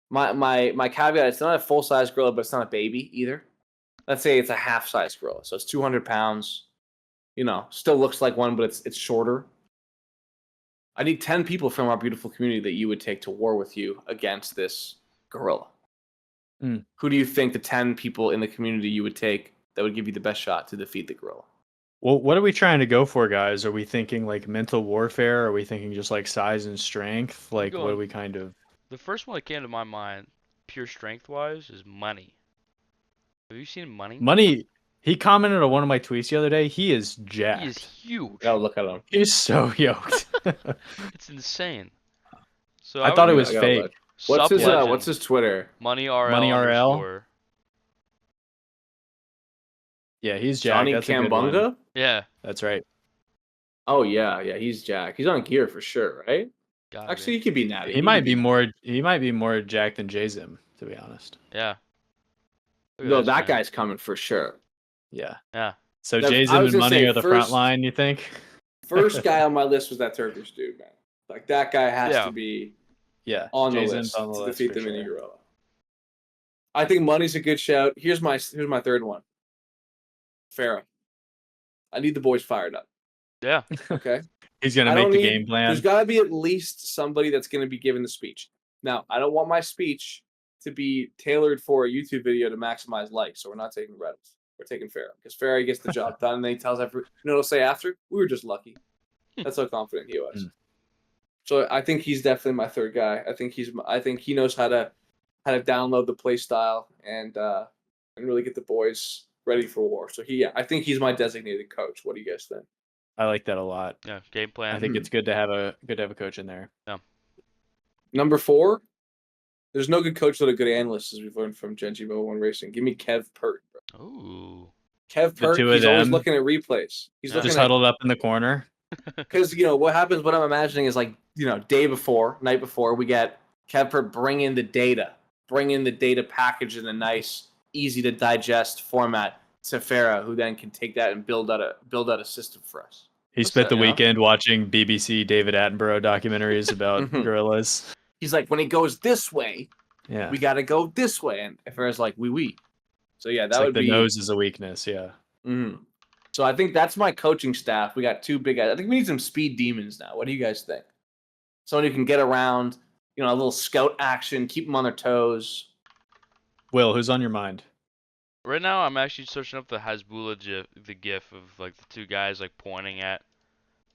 my caveat. It's not a full size gorilla, but it's not a baby either. Let's say it's a half size gorilla, so it's 200 pounds. You know, still looks like one, but it's shorter. I need 10 people from our beautiful community that you would take to war with you against this gorilla. Who do you think the 10 people in the community you would take that would give you the best shot to defeat the gorilla? Well, what are we trying to go for, guys? Are we thinking like mental warfare? Are we thinking just like size and strength? Like, what are we kind of... The first one that came to my mind, pure strength-wise, is money. Have you seen money? Money, He commented on one of my tweets the other day. He is jacked. He is huge. Oh, look at him. He's so yoked. It's insane. So I thought it would was I gotta fake. look. What's his Sub-legend, what's his Twitter? Money RL Money RL? underscore. Yeah, he's jacked. Johnny That's a good one. Kambunga? Yeah. That's right. Oh yeah, he's Jack. He's on gear for sure, right? Gotta Actually, he could be natty. He might be more. He might be more jacked than Jzim, to be honest. Yeah. Look at No, this, that man. guy's coming for sure. Yeah. Yeah. So Now, I Jzim was and gonna Money say, are the front first- line. You think? First guy on my list was that Turkish dude, man. Like that guy has Yeah. to be Yeah. on the Jzim's list on the to list defeat for the mini sure. gorilla. I think Money's a good shout. Here's my third one. Farah. I need the boys fired up. Yeah. Okay. He's gonna I make don't the need- game plan. There's got to be at least somebody that's going to be giving the speech. Now, I don't want my speech to be tailored for a YouTube video to maximize likes, so we're not taking Reddit. We're taking Farah because Farah gets the job done, and then he tells everyone. You know what he'll say after? We were just lucky. That's how confident he was. So I think he's definitely my third guy. I think he knows how to download the play style and really get the boys ready for war. So I think he's my designated coach. What do you guys think? I like that a lot. Yeah. Game plan. I think it's good to have a coach in there. Number 4, there's no good coach without a good analyst, as we've learned from Genji Mobile One Racing. Give me Kev Pert, bro. Ooh. Kev The Pert, two of he's always them. looking at replays. He's Yeah. looking Just at huddled up in the corner. because what happens. What I'm imagining is like night before, we get Kev Pert bring in the data package in a nice, easy to digest format to Farah, who then can take that and build out a system for us. He What's spent that, the yeah? weekend watching BBC David Attenborough documentaries about Mhm. gorillas. He's like, when it goes this way, Yeah. we got to go this way, and Farah's like, oui. So yeah, It's that like would the be. nose is a weakness. Yeah. Mhm. So I think that's my coaching staff. We got 2 big guys. I think we need some speed demons now. What do you guys think? Someone who can get around, a little scout action, keep them on their toes. Will, who's on your mind? Right now, I'm actually searching up the Hasbulla the gif of like the 2 guys like pointing at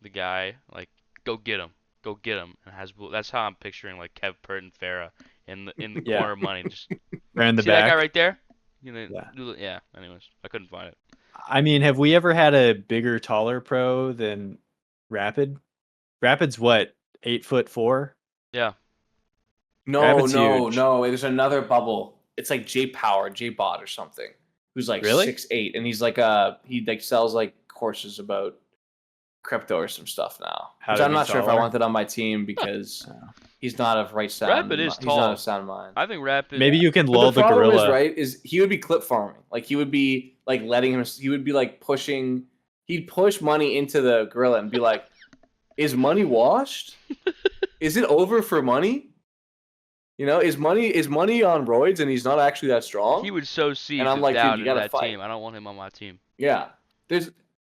the guy, like go get him, and Hasbulla. That's how I'm picturing like Kev Pert and Farah in the Yeah. corner of Money. Just They're in the see back. that guy right there? Yeah. Yeah. Anyways, I couldn't find it. I mean, have we ever had a bigger, taller pro than Rapid? Rapid's what, 8'4"? Yeah. No, Rabbit's huge. no. There's another bubble. It's like J Bot or something. Who's like Really? 6'8", and he's like he sells like courses about crypto or some stuff now. How Which to I'm be not sure if I taller? want that on my team because he's not of right sound. Rapid is He's not tall. of sound mind. I think Rapid. Maybe you can But lull the the problem gorilla. is he would be clip farming. Like he would be like he would be like pushing. He'd push Money into the gorilla and be like, "Is Money washed? Is it over for Money? Is Money on roids and he's not actually that strong?" He would sow seeds And I'm of like, dude, doubt you into gotta that fight. team. I don't want him on my team. Yeah,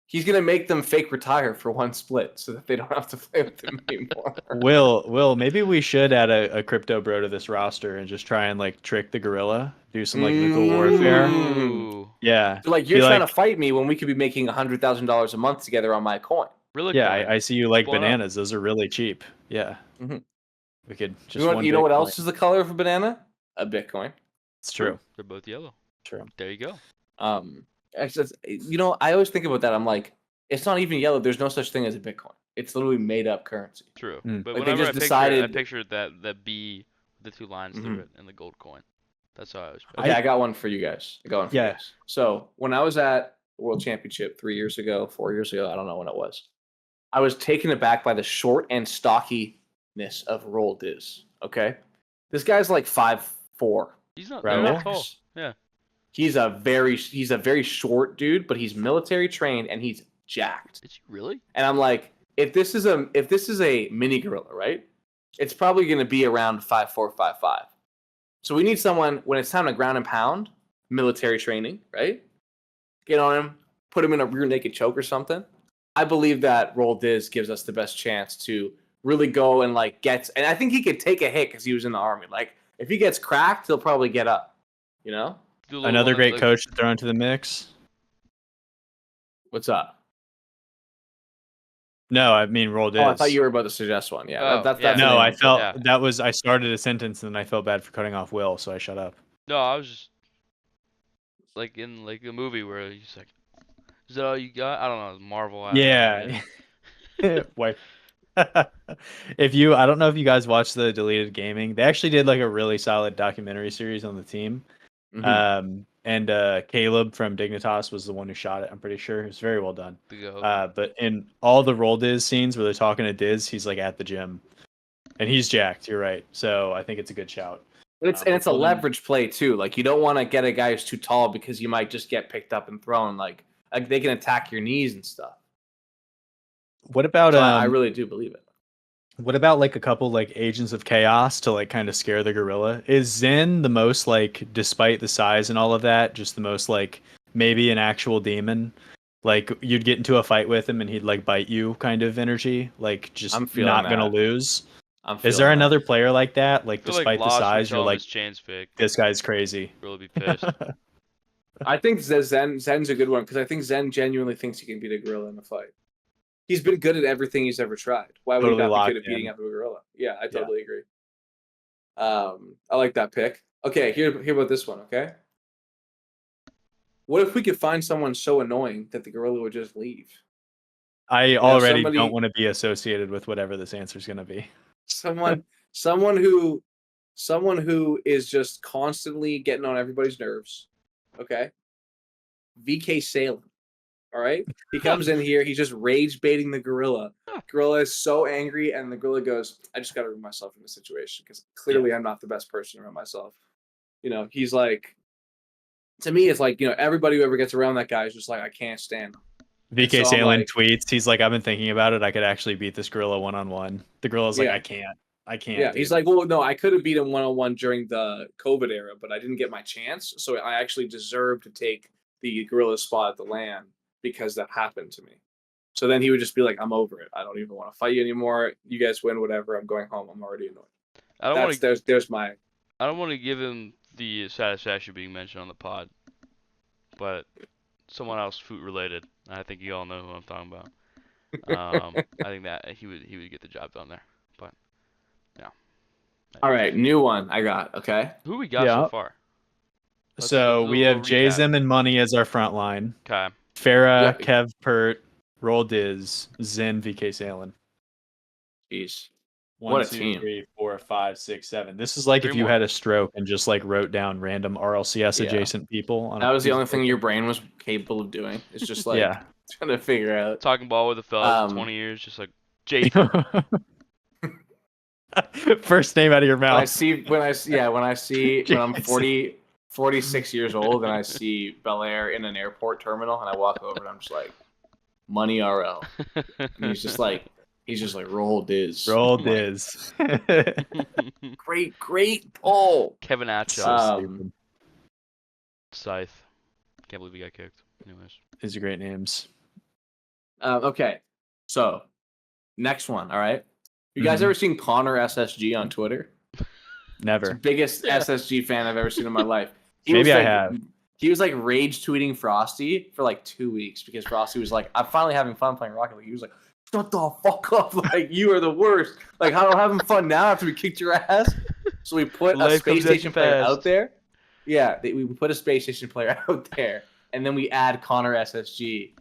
he's gonna make them fake retire for one split so that they don't have to play with him anymore. Will, maybe we should add a crypto bro to this roster and just try and like trick the gorilla, do some like lethal warfare. Ooh. Yeah. So, like you're Be trying like- to fight me when we could be making $100,000 a month together on my coin. Really? Yeah, cool. I see you like Blown up. bananas. Those are really cheap. Yeah. Mhm. We could just You know what Bitcoin. else is the color of a banana? A Bitcoin. It's true. They're both yellow. True. There you go. Actually, I always think about that. I'm like, it's not even yellow. There's no such thing as a Bitcoin. It's literally made up currency. True. Mm. But Like, they whenever just I decided- pictured that B, the 2 lines through Mhm. it, and the gold coin. That's how I was. Okay, I got one for you guys. You Yeah. guys. So when I was at the World Championship 3 years ago, 4 years ago, I don't know when it was, I was taken aback by the short and stockiness of Roll Diz. Okay, this guy's like 5'4". He's not Raul? that tall. Yeah. He's a very short dude, but he's military trained and he's jacked. Is he really? And I'm like, if this is a mini gorilla, right? It's probably going to be around 5'4", 5'5". So we need someone when it's time to ground and pound, military training, right? Get on him, put him in a rear naked choke or something. I believe that Roll Diz gives us the best chance to really go and like and I think he could take a hit because he was in the army. Like if he gets cracked, he'll probably get up. Do a little Another one, great like- coach to throw into the mix. What's up? No, I mean Roll Diz. Oh, I thought you were about to suggest one. Yeah, Oh, that's yeah. the No, name I of it. felt Yeah. I started a sentence and then I felt bad for cutting off Will, so I shut up. No, I was just. like in like a movie where he's like, "Is that all you got?" I don't know. It's Marvel. I don't know, Yeah. Wife. I don't know if you guys watched the Deleted Gaming. They actually did like a really solid documentary series on the team. And Caleb from Dignitas was the one who shot it. I'm pretty sure it was very well done. The goat. But in all the Roll Diz scenes where they're talking to Diz, he's like at the gym, and he's jacked. You're right. So I think it's a good shout. It's a leverage play too. Like you don't want to get a guy who's too tall because you might just get picked up and thrown. Like they can attack your knees and stuff. What about So I really do believe it. What about like a couple like Agents of Chaos to like kind of scare the gorilla? Is Zen the most like, despite the size and all of that, just the most like maybe an actual demon? Like you'd get into a fight with him and he'd like bite you kind of energy, like just not gonna lose. Is there another player like that? Like despite the size, you're like, chain's fake. This guy's crazy. Really be pissed. I think Zen's a good one because I think Zen genuinely thinks he can beat a gorilla in a fight. He's been good at everything he's ever tried. Why would he not be good at beating up a gorilla? Yeah, I totally agree. I like that pick. Okay, hear about this one, okay? What if we could find someone so annoying that the gorilla would just leave? I already don't want to be associated with whatever this answer is going to be. Someone who is just constantly getting on everybody's nerves. Okay? VK Salem. All right? He comes in here, he's just rage baiting the gorilla. Gorilla is so angry, and the gorilla goes, I just got to remove myself from the situation because clearly I'm not the best person around myself. You know, he's like, to me, it's like, you know, everybody who ever gets around that guy is just like, I can't stand him. VK Salem tweets, he's like, I've been thinking about it. I could actually beat this gorilla one-on-one. The gorilla's like, I can't. Yeah, he's like, well, no, I could have beat him one-on-one during the COVID era, but I didn't get my chance. So I actually deserve to take the gorilla's spot at the LAN because that happened to me. So then he would just be like, I'm over it. I don't even want to fight you anymore. You guys win, whatever. I'm going home. I'm already annoyed. I don't want to give him the satisfaction of being mentioned on the pod, but someone else food related. I think you all know who I'm talking about. I think that he would get the job done there. But yeah. All right, new one I got. Okay. Who we got so far? So we have Jzim and Money as our front line. Okay. Farah, Kev Pert, Roll Diz, Zen, VK Salem. Jeez. 1, 2, 3, 4, 5, 6, 7. This is like if you had a stroke and just like wrote down random RLCS adjacent people. That was the only thing your brain was capable of doing. It's just like trying to figure out. Talking ball with a fella for 20 years, just like Jason. First name out of your mouth. When I'm 46 years old and I see Bel Air in an airport terminal and I walk over and I'm just like, Money RL. And he's just like Roll Diz. Roll Diz. Great pull. Kevin Atchell. Scythe. Can't believe he got kicked. Anyways. These are great names. Okay. So, next one, all right? You guys ever seen Connor SSG on Twitter? Never. It's the biggest SSG fan I've ever seen in my life. Maybe I have. He was like rage tweeting Frosty for like 2 weeks because Frosty was like, I'm finally having fun playing Rocket League. He was like, shut the fuck up. Like, you are the worst. Like, how am I having fun now after we kicked your ass? So we put a Space Station player out there. Yeah, we put a Space Station player out there. And then we add Connor SSG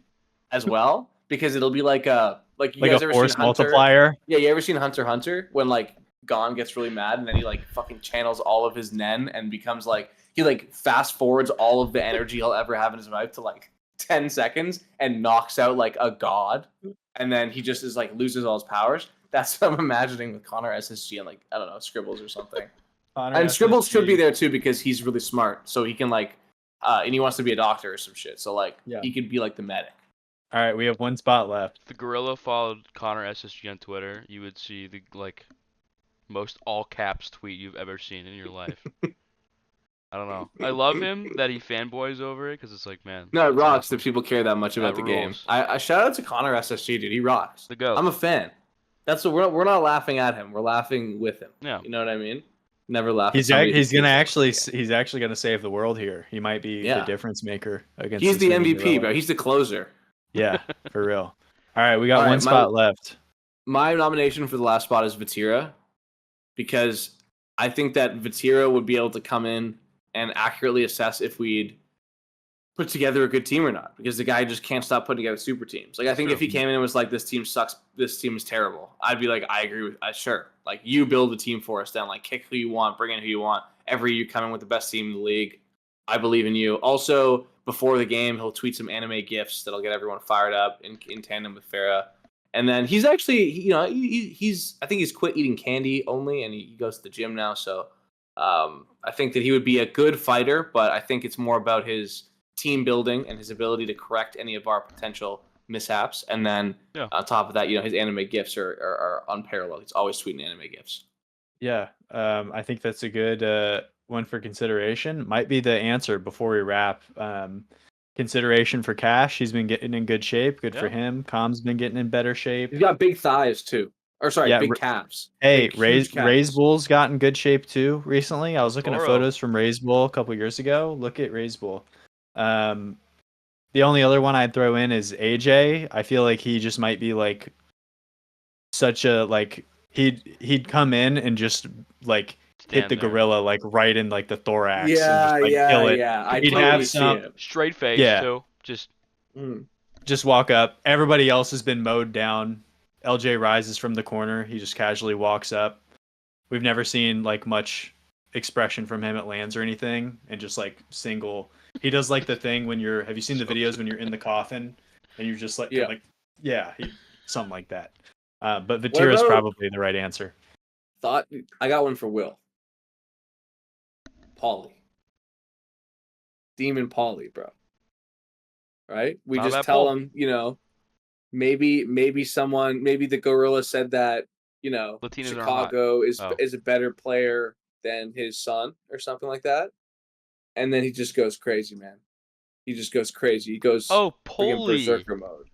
as well because it'll be like a you guys ever force seen Hunter? Multiplier? Yeah, you ever seen Hunter x Hunter when like Gon gets really mad and then he like fucking channels all of his Nen and becomes like he like fast forwards all of the energy he'll ever have in his life to like 10 seconds and knocks out like a god and then he just is like loses all his powers. That's what I'm imagining with Connor SSG and like I don't know, Scribbles or something. And Scribbles should be there too because he's really smart, so he can like and he wants to be a doctor or some shit. So like he could be like the medic. All right, we have one spot left. If the gorilla followed Connor SSG on Twitter, you would see the like most all caps tweet you've ever seen in your life. I don't know. I love him that he fanboys over it because it's like, man. No, it rocks that people care that much about the game. I shout out to Connor SSG, dude. He rocks. The GOAT. I'm a fan. That's what we're not laughing at him. We're laughing with him. Yeah. You know what I mean? Never laugh. He's actually gonna save the world here. He might be the difference maker against. He's the MVP, bro. He's the closer. Yeah, for real. All right, we got one spot left. My nomination for the last spot is Vatira, because I think that Vatira would be able to come in and accurately assess if we'd put together a good team or not, because the guy just can't stop putting together super teams. Like, I think if he came in and was like, this team sucks, this team is terrible, I'd be like, I agree with, sure. Like, you build a team for us then. Like, kick who you want, bring in who you want. Every year you come in with the best team in the league. I believe in you. Also, before the game, he'll tweet some anime GIFs that'll get everyone fired up in tandem with Farah. And then he's actually, he's I think he's quit eating candy only, and he goes to the gym now. So I think that he would be a good fighter, but I think it's more about his team building and his ability to correct any of our potential mishaps. And then on top of that, his anime GIFs are unparalleled. He's always tweeting anime GIFs. Yeah, I think that's a good one for consideration. Might be the answer before we wrap. Consideration for Cash. He's been getting in good shape. Good for him. Com's been getting in better shape. He's got big thighs too. Or sorry, big calves. Hey, Raise Bull's got in good shape too recently. I was looking at photos from Raise Bull a couple years ago. Look at Raise Bull. The only other one I'd throw in is AJ. I feel like he just might be like such a he'd come in and just like hit the gorilla like right in like the thorax. Yeah, and just, kill it. I He'd totally have see some it. Straight face too. Just walk up. Everybody else has been mowed down. LJ rises from the corner. He just casually walks up. We've never seen like much expression from him at lands or anything, and just like single. He does like the thing when you're. Have you seen the videos when you're in the coffin and you're just like something like that. But Vatira's probably the right answer. I got one for Will. Pauly. Demon Pauly, bro. Right? We just tell him, maybe the gorilla said that, Latinos Chicago is a better player than his son or something like that. And then he just goes crazy, man. He just goes crazy. He goes Pauly. berserker mode.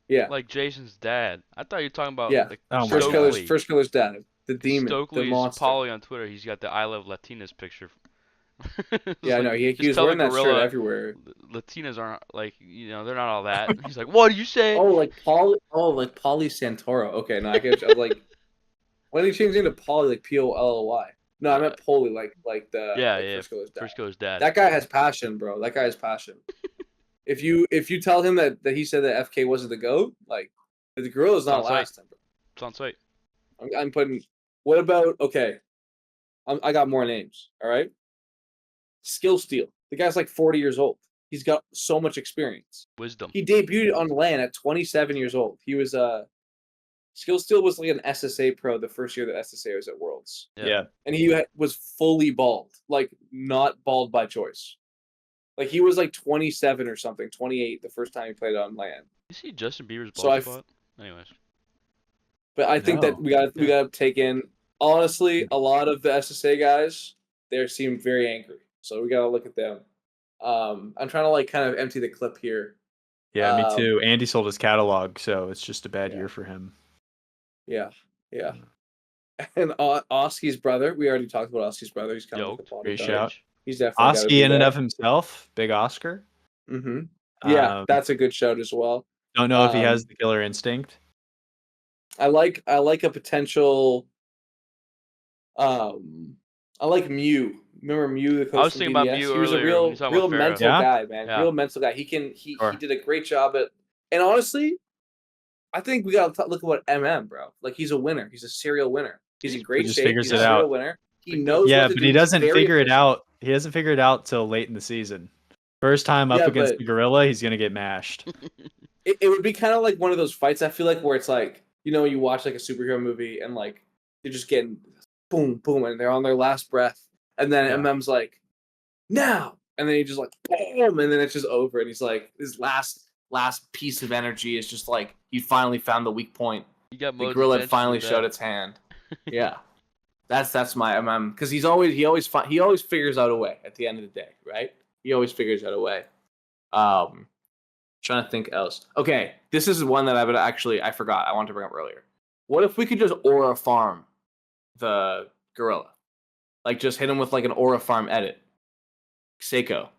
Yeah. Like Jason's dad. I thought you were talking about First killer's dad. The demon. Stokely's the monster. Pauly on Twitter. He's got the I Love Latinas picture. Yeah, no, he was wearing that shirt everywhere. Latinas aren't they're not all that. He's like, what do you say? Like Pauly Santoro. Okay, no, I get you. I was like, why did he change into Pauly, like Polly? No, I meant Pauly, like the First Killer's dad. That guy has passion, bro. That guy has passion. If you tell him that he said that FK wasn't the GOAT, like the gorilla's not last time, bro. It's on site. I'm putting. What about I got more names. All right. Skill Steal. The guy's like 40 years old. He's got so much experience. Wisdom. He debuted on LAN at 27 years old. He was Skill Steal was like an SSA pro the first year that SSA was at Worlds. Yeah. And he was fully bald, like not bald by choice. Like he was like 27 or something, 28 the first time he played on LAN. You see Justin Bieber's bald spot? Anyways. But I think that we got to take in, honestly, a lot of the SSA guys, they seem very angry. So we got to look at them. I'm trying to like kind of empty the clip here. Yeah, me too. Andy sold his catalog, so it's just a bad year for him. Yeah. And Oski's brother, we already talked about Oski's brother. He's kind of great shout. He's definitely Oski in and of himself, big Oscar. Mm-hmm. Yeah, that's a good shout as well. Don't know if he has the killer instinct. I like a potential. I like Mew. Remember Mew, the coach? I was thinking about Mew earlier. He was a real mental guy, man. Yeah. Real mental guy. He did a great job at. And honestly, I think we gotta look at what bro. Like he's a winner. He's a serial winner. He's in great shape. He's a serial winner. He knows. Yeah, but he doesn't figure it out. He doesn't figure it out till late in the season. First time up against the gorilla, he's gonna get mashed. It would be kind of like one of those fights. I feel like where it's like you watch like a superhero movie and like they're just getting boom boom and they're on their last breath. And then MM's like, now, and then he just like, boom, and then it's just over. And he's like, his last piece of energy is just like he finally found the weak point. The gorilla finally showed its hand. Yeah, that's my MM because he always figures out a way at the end of the day, right? He always figures out a way. Trying to think else. Okay, this is one that I forgot. I wanted to bring up earlier. What if we could just aura farm the gorilla? Like, just hit him with, like, an aura farm edit. Seiko.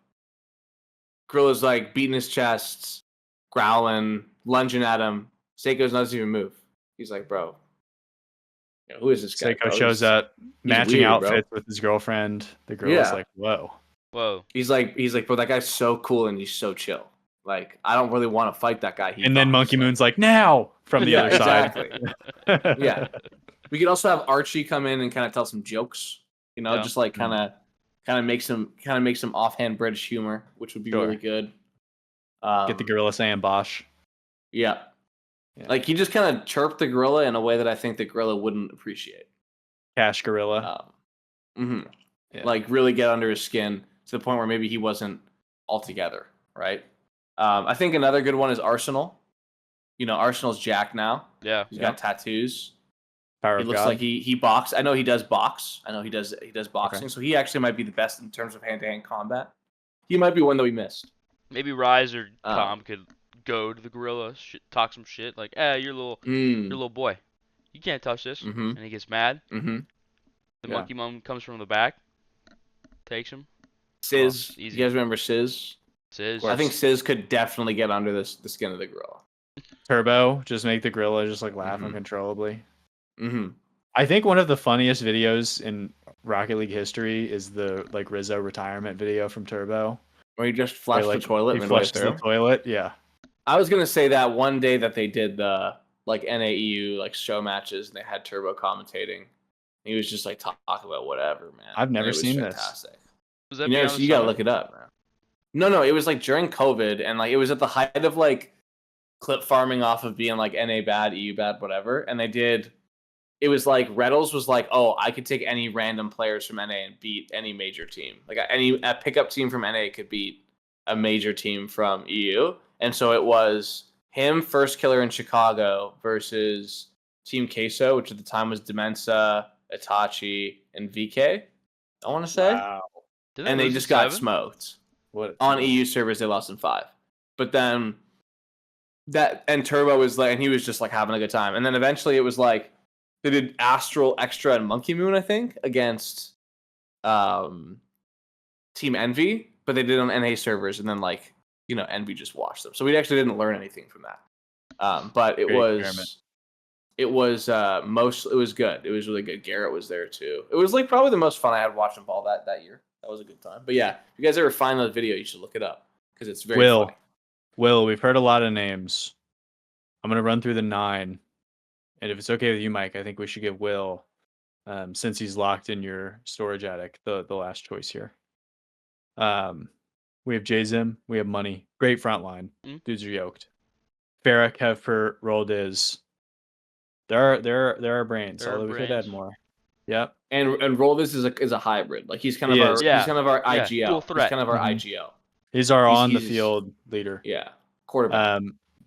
Gorilla's, like, beating his chest, growling, lunging at him. Seiko's not even move. He's like, bro, who is this guy? Seiko shows up, matching outfits with his girlfriend. The girl is like, whoa. Whoa. He's like, bro, that guy's so cool and he's so chill. Like, I don't really want to fight that guy. And then Monkey Moon's like, now from the Yeah, other side. exactly. Yeah. We could also have Archie come in and kind of tell some jokes, Yeah. just like kind of make some offhand British humor, which would be Sure. really good. Get the gorilla saying Bosch. Yeah. Yeah. Like he just kind of chirped the gorilla in a way that I think the gorilla wouldn't appreciate. Cash gorilla. Yeah. Like really get under his skin to the point where maybe he wasn't altogether, right? I think another good one is Arsenal. Arsenal's Jack now. Yeah. He's got tattoos. Power He of looks God. like he box. I know he does box. I know he does boxing. Okay. So he actually might be the best in terms of hand-to-hand combat. He might be one that we missed. Maybe Rise or Calm could go to the gorilla, talk some shit like, you're a little boy. You can't touch this. And he gets mad. Mm-hmm. The monkey mom comes from the back, takes him. Sizz. Oh, easy. You guys remember Sizz? Sizz. I think Sizz could definitely get under the skin of the gorilla. Turbo, just make the gorilla just like laugh uncontrollably. Mm-hmm. I think one of the funniest videos in Rocket League history is the like Rizzo retirement video from Turbo. Where he just flushed the toilet. He flushed the toilet. Yeah. I was gonna say that one day that they did the like NAEU like show matches and they had Turbo commentating. He was just like talking about whatever, man. I've never seen fantastic. this. Was that You gotta look it up, man. No, it was like during COVID and like it was at the height of like clip farming off of being like NA bad, EU bad, whatever. And they did. It was like Reddles was like, oh, I could take any random players from NA and beat any major team. Like a pickup team from NA could beat a major team from EU. And so it was him, First Killer in Chicago versus Team Queso, which at the time was Demensa, Itachi, and VK. I want to say. Wow. And they just got smoked. What On EU servers, they lost in 5. But then Turbo was like, and he was just like having a good time. And then eventually it was like, they did Astral, Extra, and Monkey Moon, I think, against Team Envy, but they did on NA servers, and then like Envy just watched them. So we actually didn't learn anything from that. But it was good. It was really good. Garrett was there too. It was like probably the most fun I had watching ball that year. That was a good time. But yeah, if you guys ever find that video, you should look it up because it's very funny. Will, we've heard a lot of names. I'm gonna run through the 9. And if it's okay with you, Mike, I think we should give Will, since he's locked in your storage attic, the last choice here. We have J-Zim, we have Money. Great front line. Dudes are yoked. Farrak, Hefper, Roldiz. There are brains, although we could add more. Yep. And Roldiz is a hybrid. Like he's kind of he's kind of our IGL. Dual threat. He's kind of our IGL. He's our on the field leader. Yeah. Quarterback.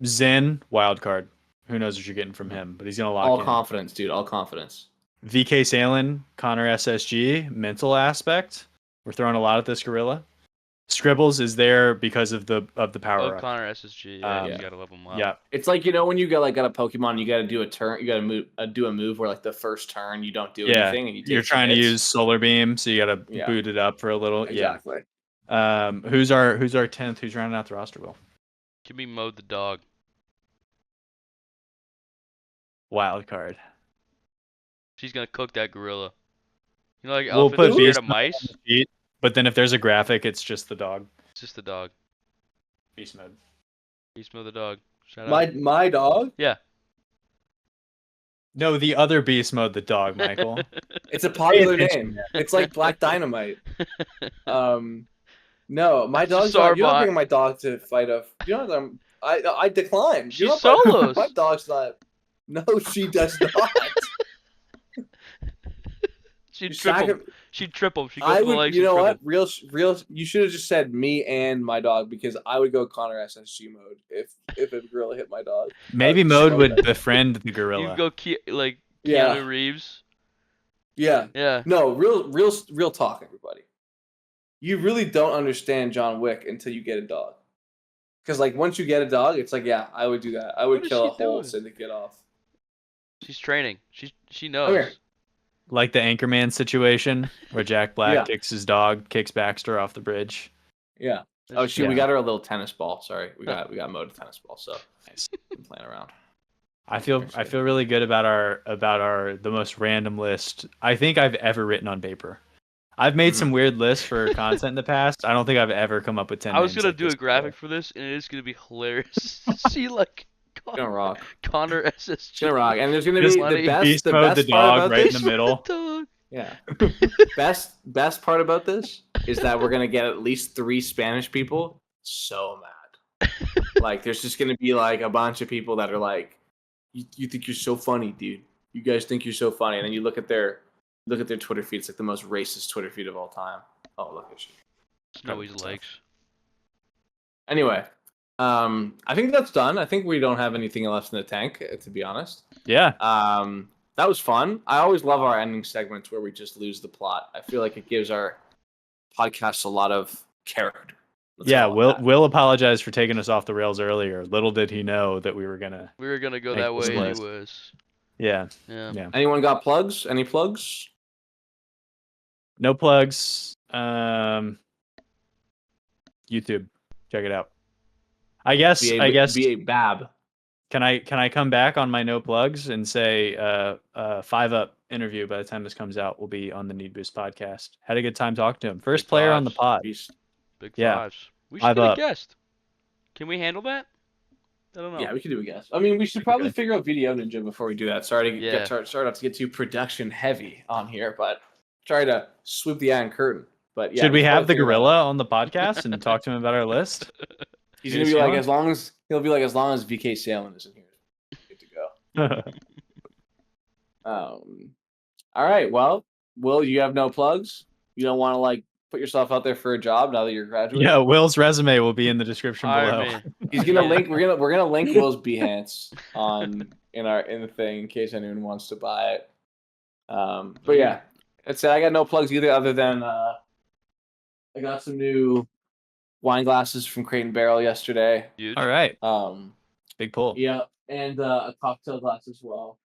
Zen, wild card. Who knows what you're getting from him, but he's going to lock in. All confidence, dude. All confidence. VK Salen, Connor SSG, mental aspect. We're throwing a lot at this gorilla. Scribbles is there because of the power up. Connor SSG. You gotta love him up. Yeah. It's like when you got a Pokemon, you got to do a turn. You got to do a move where like the first turn you don't do anything, and you're trying to use Solar Beam, so you got to boot it up for a little. Exactly. Yeah. Who's our 10th? Who's rounding out the roster? Will? Can be Mode the dog. Wild card. She's gonna cook that gorilla. Like we'll put scared of mice. But then if there's a graphic, it's just the dog. It's just the dog. Beast mode. Beast mode the dog. Shout out. My dog? Yeah. No, the other beast mode the dog, Michael. It's a popular name. It's like Black Dynamite. No, my dog's not. You're not bringing my dog to fight I decline. She solos. My dog's not. No, she does not. She'd triple. She goes I for the would. legs. You know what? Real. You should have just said me and my dog because I would go Connor SSG mode if a gorilla hit my dog. Maybe Mode would befriend the gorilla. You go Keanu Reeves. Yeah. Yeah. No, real talk, everybody. You really don't understand John Wick until you get a dog. Because like once you get a dog, it's like I would do that. I would kill a whole syndicate off. She's training. She knows. Come here. Like the Anchorman situation where Jack Black kicks his dog, kicks Baxter off the bridge. Yeah. Oh shoot, we got her a little tennis ball. Sorry, we got Mode a tennis ball. So nice. I'm playing around. I feel really good about our the most random list I think I've ever written on paper. I've made some weird lists for content in the past. I don't think I've ever come up with 10 I was names gonna like do this a graphic before. for this, and it is gonna be hilarious to see like It's gonna rock. Connor It's SSG. gonna rock. And there's gonna Just be the beast the mode the best part dog about right in this. the middle. Dog. Yeah. best part about this is that we're gonna get at least 3 Spanish people so mad. Like there's just gonna be like a bunch of people that are like, you think you're so funny, dude. You guys think you're so funny, and then you look at their Twitter feed. It's like the most racist Twitter feed of all time. Oh, look at you. Snowy's legs. Anyway, I think that's done. I think we don't have anything left in the tank, to be honest. Yeah. That was fun. I always love our ending segments where we just lose the plot. I feel like it gives our podcast a lot of character. Yeah, Will apologized for taking us off the rails earlier. Little did he know that we were gonna go make that this way list. anyways. Yeah. Anyone got plugs? Any plugs? No plugs. YouTube. Check it out. I guess Be a bab. Can I come back on my no plugs and say 5-Up interview by the time this comes out will be on the Need Boost podcast. Had a good time talking to him. First Big player fives. on the pod. Big Yeah. fives. We should get 5-Up. a guest. Can we handle that? I don't know. Yeah, we could do a guess. I mean, we should probably figure out Video Ninja before we do that. Sorry not to get too production heavy on here, but try to swoop the Iron Curtain. But yeah, Should we have the figure it out. gorilla on the podcast and talk to him about our list? He's gonna be like, as long as VK Salmon isn't here, good to go. All right. Well, Will, you have no plugs. You don't want to like put yourself out there for a job now that you're graduating. Yeah, Will's resume will be in the description below. He's gonna link. We're gonna link Will's Behance in the thing in case anyone wants to buy it. But yeah, that's it. I got no plugs either, other than I got some new wine glasses from Crate and Barrel yesterday. Huge. All right. Big pull. Yeah, and a cocktail glass as well.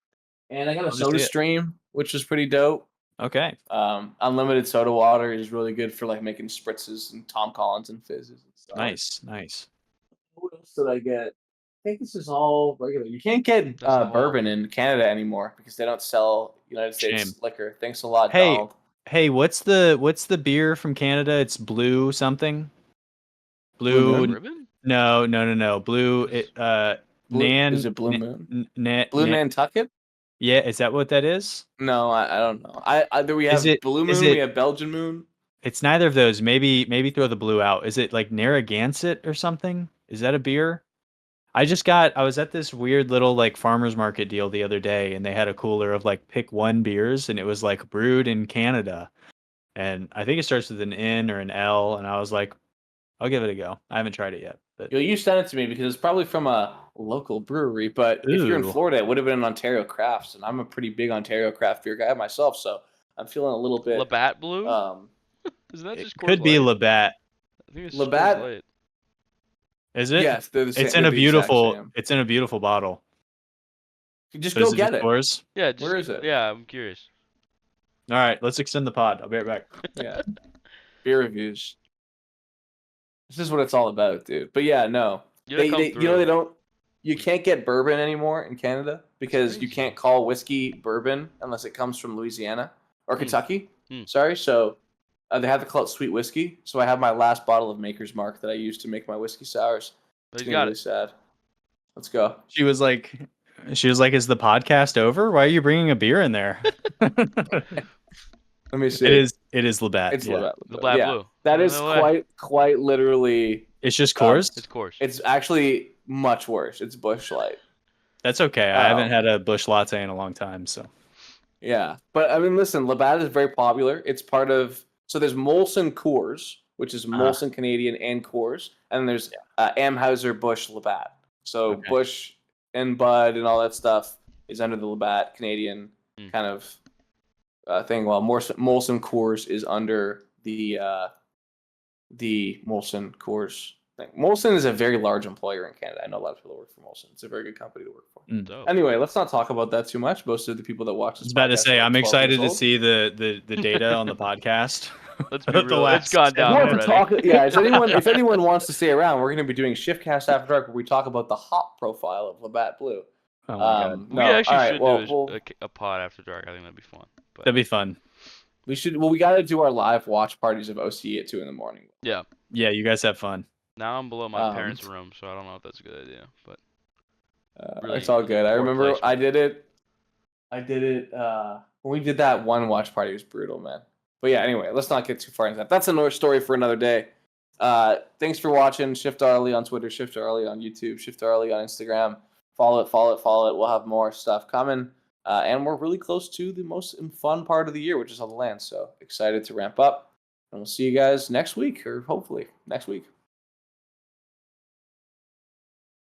And I got a I'll soda stream, which was pretty dope. Okay. Unlimited soda water is really good for like making spritzes and Tom Collins and fizzes and stuff. Nice. What else did I get? I think this is all regular. You can't get bourbon in Canada anymore because they don't sell United States liquor. Thanks a lot, Donald. Hey, what's the beer from Canada? It's blue something. Blue. No. Blue. Nan. Is it Blue Moon? Blue Nantucket? Yeah, is that what that is? No, I don't know. Either we have Blue Moon, we have Belgian Moon. It's neither of those. Maybe throw the blue out. Is it like Narragansett or something? Is that a beer? I was at this weird little like farmers market deal the other day, and they had a cooler of like pick one beers, and it was like brewed in Canada, and I think it starts with an N or an L, and I was like, I'll give it a go. I haven't tried it yet. But you sent it to me because it's probably from a local brewery, but if you're in Florida, it would have been an Ontario Crafts, and I'm a pretty big Ontario craft beer guy myself, so I'm feeling a little bit Labatt Blue. Isn't that just could be Labatt? I think it's Labatt. Is it? Yes, they're the same. It's in a beautiful bottle. Just go get it. Yours? Yeah. Where is it? Yeah, I'm curious. All right, let's extend the pod. I'll be right back. Yeah. Beer reviews. This is what it's all about, dude. But yeah, no. You can't get bourbon anymore in Canada because you can't call whiskey bourbon unless it comes from Louisiana or Kentucky. Sorry, so they have to call it sweet whiskey. So I have my last bottle of Maker's Mark that I used to make my whiskey sours. It's really sad. Let's go. She was like, "Is the podcast over? Why are you bringing a beer in there?" Let me see. It is Labatt. It's Labatt. Labatt Blue. That is quite literally. It's just Coors. It's Coors. It's actually much worse. It's Busch Light. That's okay. I haven't had a Busch Latte in a long time, so. Yeah, but I mean, listen, Labatt is very popular. It's part of there's Molson Coors, which is Molson Canadian and Coors, and then there's Amheuser Busch Labatt. So Busch and Bud and all that stuff is under the Labatt Canadian kind of thing, while Molson Coors is under the Molson Coors thing. Molson is a very large employer in Canada. I know a lot of people work for Molson. It's a very good company to work for. Anyway, let's not talk about that too much. Most of the people that watch this, I was about to say, I'm excited to see the data on the podcast. Let's be real. It's gone down already. If anyone wants to stay around, we're going to be doing ShiftCast After Dark, where we talk about the hop profile of Labatt Blue. Oh my God. We actually should do a pod After Dark. I think that'd be fun. That'd be fun. We should. Well, we got to do our live watch parties of OCE at 2 in the morning. Yeah. Yeah, you guys have fun. Now I'm below my parents' room, so I don't know if that's a good idea. But really, it's all good. I poor remember placement. I did it when we did that one watch party. It was brutal, man. But yeah, anyway, let's not get too far into that. That's another story for another day. Thanks for watching. Shift Arlie on Twitter, Shift Arlie on YouTube, Shift Arlie on Instagram. Follow it. We'll have more stuff coming. And we're really close to the most fun part of the year, which is on the land. So excited to ramp up. And we'll see you guys next week, or hopefully next week.